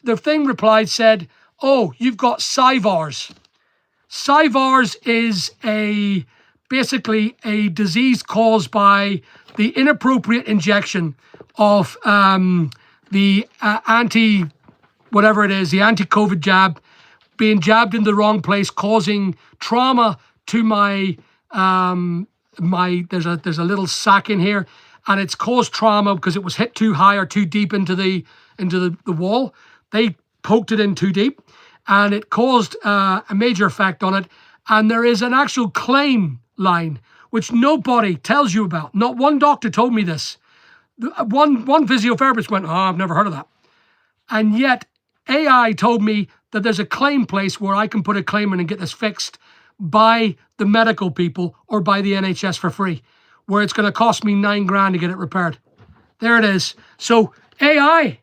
the thing replied, said, oh, you've got SIVARS. SIVARS is basically a disease caused by the inappropriate injection of the anti-COVID jab, being jabbed in the wrong place, causing trauma to my there's a little sac in here, and it's caused trauma because it was hit too high or too deep into the wall. They poked it in too deep, and it caused a major effect on it. And there is an actual claim line which nobody tells you about. Not one doctor told me this. One physiotherapist went, oh, I've never heard of that. And yet AI told me that there's a claim place where I can put a claim in and get this fixed by the medical people or by the NHS for free, where it's going to cost me $9,000 to get it repaired. There it is. So AI,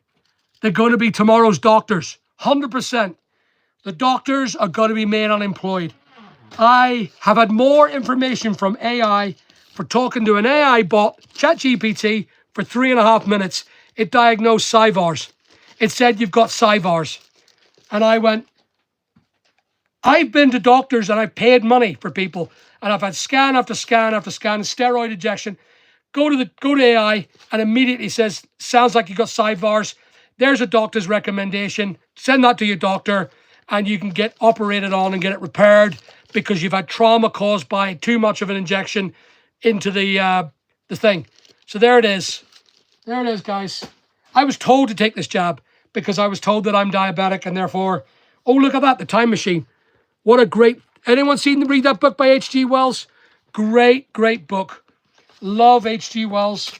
they're going to be tomorrow's doctors, 100%. The doctors are going to be made unemployed. I have had more information from AI for talking to an AI bot, ChatGPT, for 3.5 minutes. It diagnosed SIVARS. It said, you've got SIVARS. And I went, I've been to doctors and I've paid money for people. And I've had scan after scan after scan, steroid injection. Go to AI and immediately says, sounds like you got SIVARS. There's a doctor's recommendation. Send that to your doctor and you can get operated on and get it repaired because you've had trauma caused by too much of an injection into the thing. So there it is. There it is, guys. I was told to take this jab because I was told that I'm diabetic and therefore, oh, look at that, the time machine. What a great, anyone read that book by H.G. Wells? Great book. Love H.G. Wells.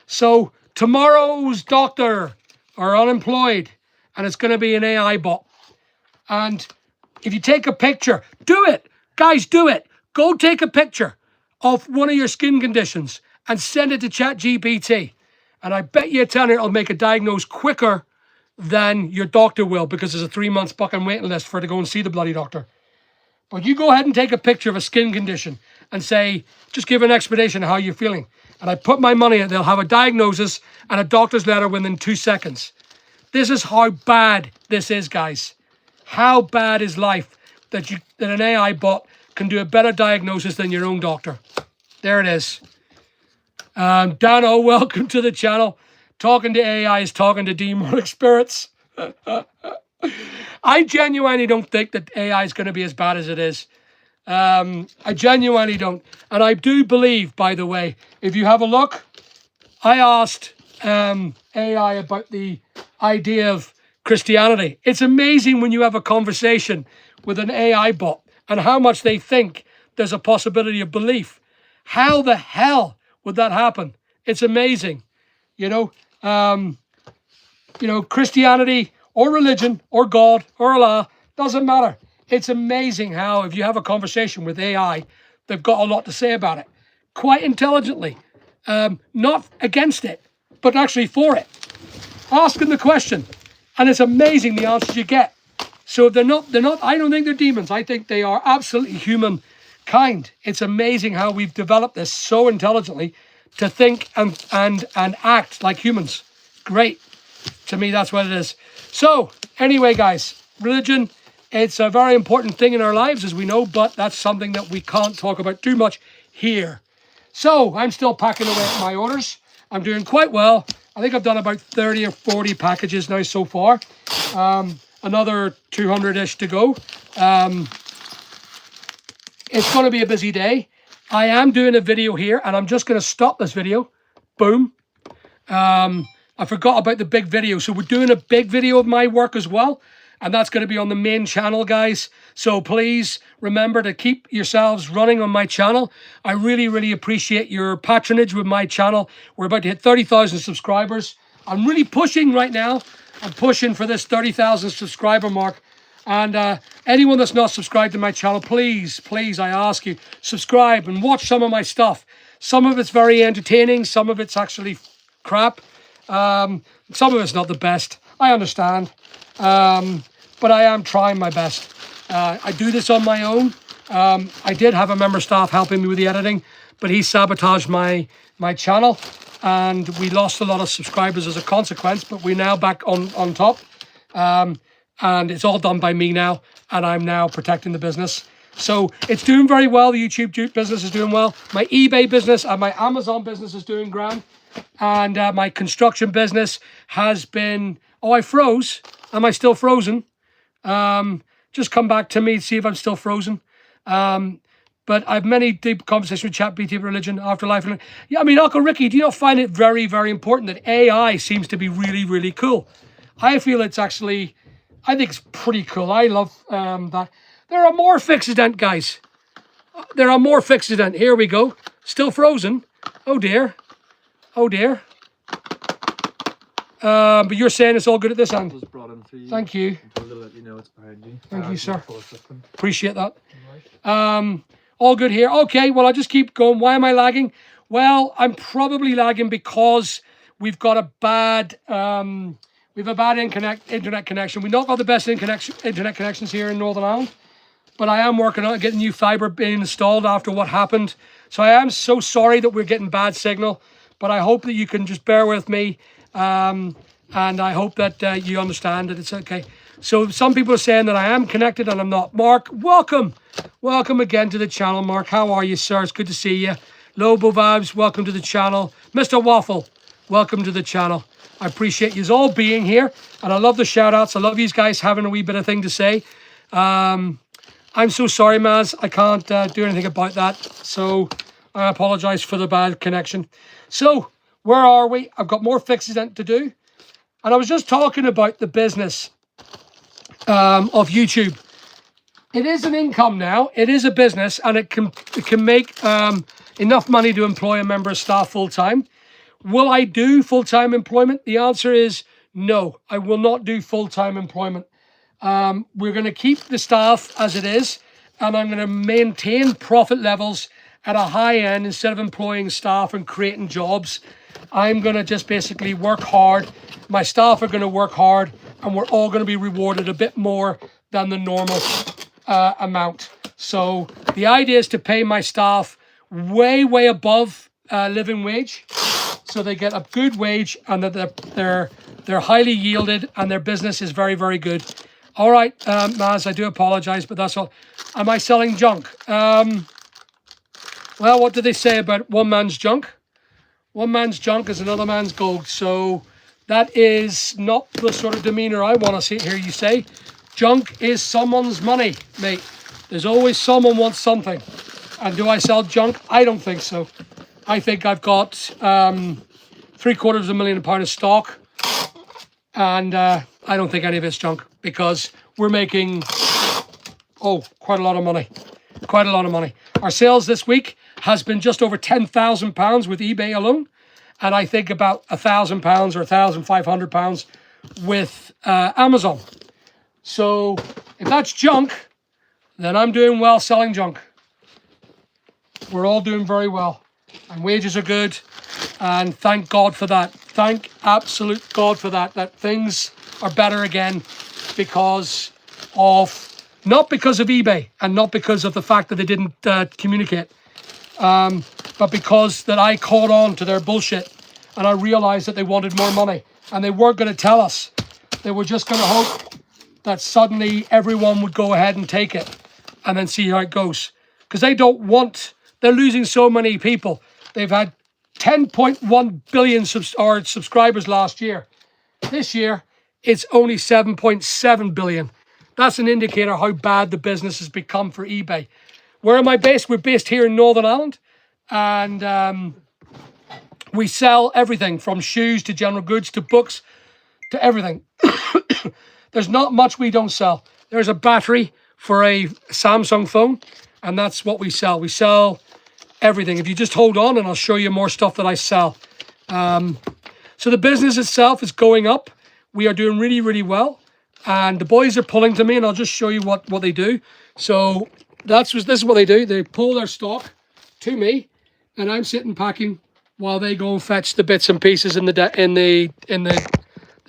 So tomorrow's doctor are unemployed and it's going to be an AI bot. And if you take a picture, do it. Guys, do it. Go take a picture of one of your skin conditions and send it to ChatGPT. And I bet you it'll make a diagnose quicker than your doctor will because there's a 3-month fucking waiting list for it to go and see the bloody doctor. But you go ahead and take a picture of a skin condition and say, just give an explanation of how you're feeling. And I put my money in, they'll have a diagnosis and a doctor's letter within 2 seconds. This is how bad this is, guys. How bad is life that an AI bot can do a better diagnosis than your own doctor. There it is. Dano, welcome to the channel. Talking to AI is talking to demonic spirits. I genuinely don't think that AI is going to be as bad as it is. I genuinely don't. And I do believe, by the way, if you have a look, I asked AI about the idea of Christianity. It's amazing when you have a conversation with an AI bot and how much they think there's a possibility of belief. How the hell would that happen? It's amazing. Christianity or religion or God or Allah, doesn't matter. It's amazing how if you have a conversation with AI, they've got a lot to say about it. Quite intelligently. Not against it, but actually for it. Asking the question. And it's amazing the answers you get. So they're not, I don't think they're demons. I think they are absolutely humankind. It's amazing how we've developed this so intelligently to think and act like humans. Great. To me, that's what it is. So anyway, guys, religion, it's a very important thing in our lives, as we know, but that's something that we can't talk about too much here. So I'm still packing away at my orders. I'm doing quite well. I think I've done about 30 or 40 packages now so far. Another 200-ish to go. It's going to be a busy day. I am doing a video here, and I'm just going to stop this video. Boom. I forgot about the big video. So we're doing a big video of my work as well. And that's going to be on the main channel, guys. So please remember to keep yourselves running on my channel. I really, really appreciate your patronage with my channel. We're about to hit 30,000 subscribers. I'm really pushing right now. I'm pushing for this 30,000 subscriber mark. And anyone that's not subscribed to my channel, please, please, I ask you, subscribe and watch some of my stuff. Some of it's very entertaining. Some of it's actually crap. Some of it's not the best. I understand. But I am trying my best. I do this on my own. I did have a member of staff helping me with the editing, but he sabotaged my channel, and we lost a lot of subscribers as a consequence, but we're now back on top. And it's all done by me now, and I'm now protecting the business. So it's doing very well. The YouTube business is doing well. My eBay business and my Amazon business is doing grand. And my construction business has been... Oh, I froze. Am I still frozen? Just come back to me to see if I'm still frozen. But I've many deep conversations with ChatGPT, religion, afterlife. And yeah, I mean, Uncle Ricky, do you not find it very, very important that AI seems to be really, really cool? I feel it's actually... I think it's pretty cool. I love that. There are more accident, guys. There are more accident. Here we go. Still frozen. Oh, dear. Oh, dear. But you're saying it's all good at this end. Was brought in for you. Thank you. You know it's behind you. Thank you, sir. Appreciate that. All good here. Okay, well, I'll just keep going. Why am I lagging? Well, I'm probably lagging because we've got a bad... we have a bad internet connection. We've not got the best internet connections here in Northern Ireland, but I am working on getting new fibre being installed after what happened. So I am so sorry that we're getting bad signal, but I hope that you can just bear with me, and I hope that you understand that it's okay. So some people are saying that I am connected and I'm not. Mark, welcome. Welcome again to the channel, Mark. How are you, sir? It's good to see you. Lobo Vibes, welcome to the channel. Mr. Waffle, welcome to the channel. I appreciate you all being here, and I love the shout-outs. I love you guys having a wee bit of thing to say. I'm so sorry, Maz. I can't do anything about that, so I apologize for the bad connection. So, where are we? I've got more fixes to do, and I was just talking about the business of YouTube. It is an income now. It is a business, and it can make enough money to employ a member of staff full-time. Will I do full-time employment? The answer is no. I will not do full-time employment. We're going to keep the staff as it is, and I'm going to maintain profit levels at a high end instead of employing staff and creating jobs. I'm going to just basically work hard. My staff are going to work hard, and we're all going to be rewarded a bit more than the normal amount. So the idea is to pay my staff way, way above living wage. So they get a good wage, and that they're highly yielded, and their business is very, very good. All right, Maz, I do apologize, but that's all. Am I selling junk? Well, what do they say about one man's junk? One man's junk is another man's gold. So that is not the sort of demeanor I want to hear you say. Junk is someone's money, mate. There's always someone wants something. And do I sell junk? I don't think so. I think I've got £750,000 of stock, and I don't think any of it's junk, because we're making quite a lot of money. Our sales this week has been just over £10,000 with eBay alone. And I think about £1,000 or £1,500 with Amazon. So if that's junk, then I'm doing well selling junk. We're all doing very well. And wages are good. And thank God for that. Thank absolute God for that. That things are better again because of, not because of eBay and not because of the fact that they didn't communicate. But because that I caught on to their bullshit and I realized that they wanted more money and they weren't going to tell us. They were just going to hope that suddenly everyone would go ahead and take it and then see how it goes. Because they don't want, they're losing so many people. They've had 10.1 billion subscribers last year. This year, it's only 7.7 billion. That's an indicator how bad the business has become for eBay. Where am I based? We're based here in Northern Ireland. And we sell everything from shoes to general goods to books to everything. There's not much we don't sell. There's a battery for a Samsung phone, and that's what we sell. We sell everything. If you just hold on and I'll show you more stuff that I sell. So the business itself is going up. We are doing really, really well. And the boys are pulling to me, and I'll just show you what they do. So this is what they do. They pull their stock to me, and I'm sitting packing while they go and fetch the bits and pieces in the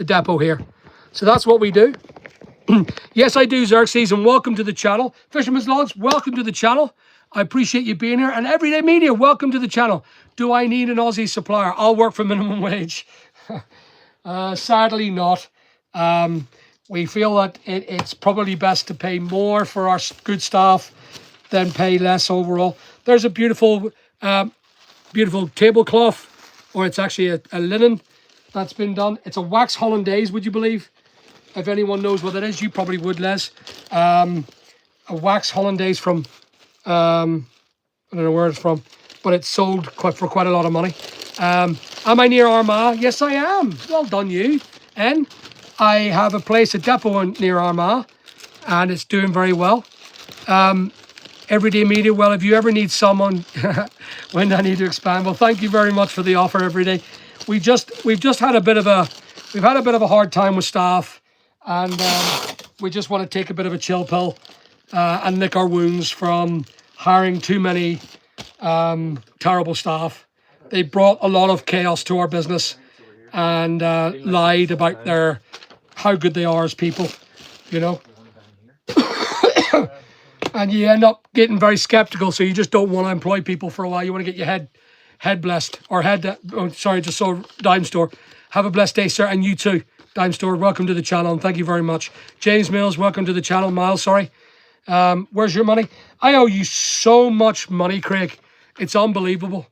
depot here. So that's what we do. Yes, I do, Xerxes, and welcome to the channel. Fisherman's Lodge, welcome to the channel. I appreciate you being here. And Everyday Media, welcome to the channel. Do I need an Aussie supplier? I'll work for minimum wage. Sadly not. We feel that it's probably best to pay more for our good staff than pay less overall. There's a beautiful tablecloth, or it's actually a linen that's been done. It's a wax hollandaise, would you believe? If anyone knows what that is, you probably would, Les. A wax hollandaise from, I don't know where it's from, but it's sold for quite a lot of money. Am I near Armagh? Yes, I am. Well done, you. And I have a place, a depot near Armagh, and it's doing very well. Everyday Media, well, if you ever need someone when I need to expand, well, thank you very much for the offer, Everyday. We've just had a bit of a hard time with staff, and we just want to take a bit of a chill pill and lick our wounds from hiring too many terrible staff. They brought a lot of chaos to our business and lied about how good they are as people, you know. And you end up getting very skeptical, so you just don't want to employ people for a while. You want to get your head blessed, or just so Dime Store. Have a blessed day, sir, and you too, Dime Store. Welcome to the channel, and thank you very much. James Mills, welcome to the channel. Miles, sorry. Where's your money? I owe you so much money, Craig. It's unbelievable.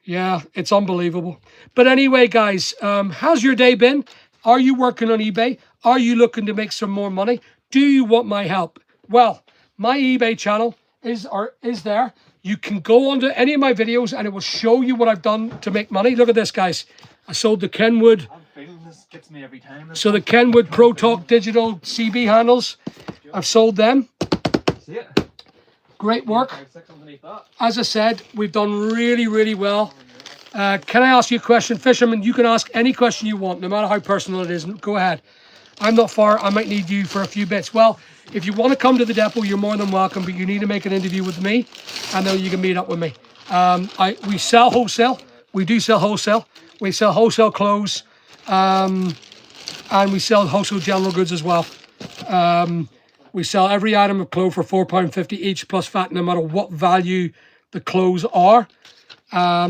Yeah, it's unbelievable. But anyway, guys, how's your day been? Are you working on eBay? Are you looking to make some more money? Do you want my help? Well, my eBay channel is there. You can go onto any of my videos and it will show you what I've done to make money. Look at this, guys. I sold the Kenwood. I'm feeling this gets me every time. So the Kenwood Pro Talk digital CB handles, I've sold them. See it? Great work. 5, 6 underneath that. As I said, we've done really, really well. Can I ask you a question? Fisherman, you can ask any question you want, no matter how personal it is. Go ahead. I'm not far. I might need you for a few bits. Well, if you want to come to the depot, you're more than welcome, but you need to make an interview with me, and then you can meet up with me. We sell wholesale. We do sell wholesale. We sell wholesale clothes, and we sell wholesale general goods as well. We sell every item of clothes for £4.50 each plus VAT, no matter what value the clothes are.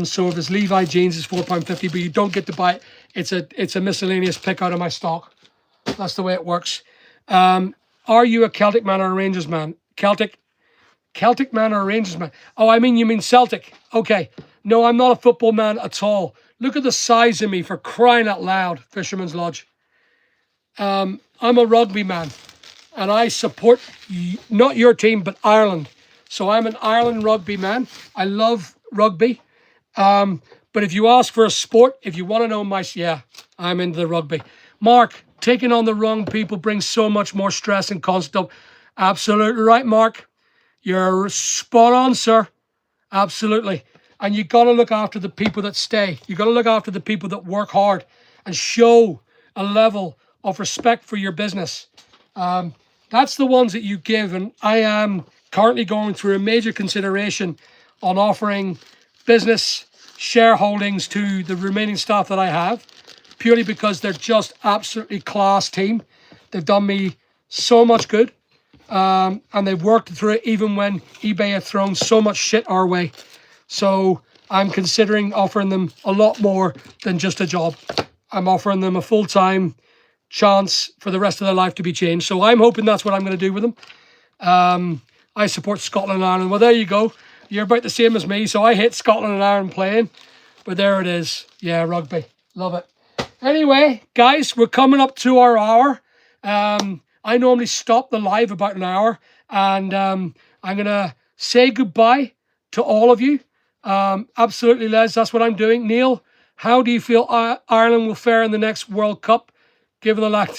So if it's Levi jeans, it's £4.50, but you don't get to buy it. It's a miscellaneous pick out of my stock. That's the way it works. Are you a Celtic man or a Rangers man? Celtic man or a Rangers man? Oh, you mean Celtic. Okay. No, I'm not a football man at all. Look at the size of me, for crying out loud, Fisherman's Lodge. I'm a rugby man, and I support not your team, but Ireland. So I'm an Ireland rugby man. I love rugby. But if you ask for a sport, if you want to know I'm into the rugby. Mark, taking on the wrong people brings so much more stress and constant. Absolutely right, Mark. You're spot on, sir. Absolutely. And you got to look after the people that stay. You got to look after the people that work hard and show a level of respect for your business. That's the ones that you give. And I am currently going through a major consideration on offering business shareholdings to the remaining staff that I have, purely because they're just absolutely class team. They've done me so much good. And they've worked through it even when eBay had thrown so much shit our way. So I'm considering offering them a lot more than just a job. I'm offering them a full-time chance for the rest of their life to be changed. So I'm hoping that's what I'm going to do with them. I support Scotland and Ireland. Well, there you go. You're about the same as me. So I hate Scotland and Ireland playing. But there it is. Yeah, rugby. Love it. Anyway, guys, we're coming up to our hour. I normally stop the live about an hour. And I'm going to say goodbye to all of you. Absolutely, Les. That's what I'm doing. Neil, how do you feel Ireland will fare in the next World Cup? Given the lack,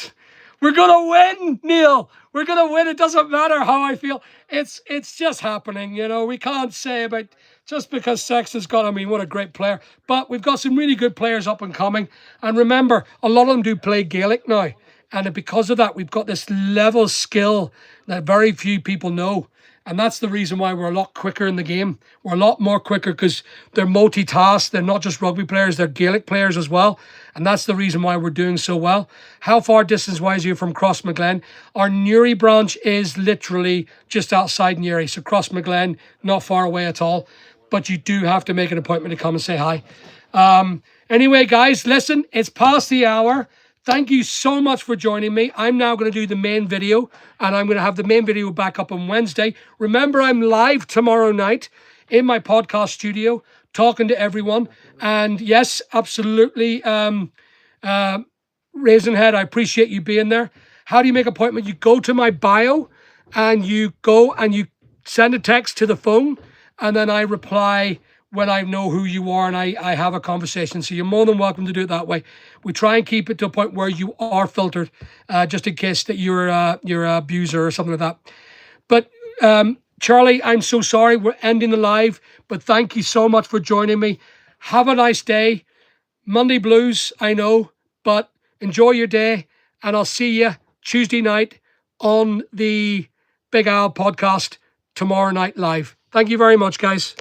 we're gonna win, Neil. We're gonna win. It doesn't matter how I feel. It's just happening. You know, we can't say about just because Sexton's got. I mean, what a great player. But we've got some really good players up and coming. And remember, a lot of them do play Gaelic now, and because of that, we've got this level of skill that very few people know. And that's the reason why we're a lot quicker in the game. We're a lot more quicker because they're multitask. They're not just rugby players, they're Gaelic players as well. And that's the reason why we're doing so well. How far distance-wise are you from Crossmaglen? Our Newry branch is literally just outside Newry. So Crossmaglen, not far away at all. But you do have to make an appointment to come and say hi. Anyway, guys, listen, it's past the hour. Thank you so much for joining me. I'm now going to do the main video, and I'm going to have the main video back up on Wednesday. Remember, I'm live tomorrow night in my podcast studio talking to everyone. And yes, absolutely, Raisinhead, I appreciate you being there. How do you make an appointment? You go to my bio, and you go and you send a text to the phone, and then I reply when I know who you are and I have a conversation. So you're more than welcome to do it that way. We try and keep it to a point where you are filtered, just in case that you're an abuser or something like that. But Charlie, I'm so sorry. We're ending the live, but thank you so much for joining me. Have a nice day. Monday blues, I know, but enjoy your day, and I'll see you Tuesday night on the Big Al podcast tomorrow night live. Thank you very much, guys.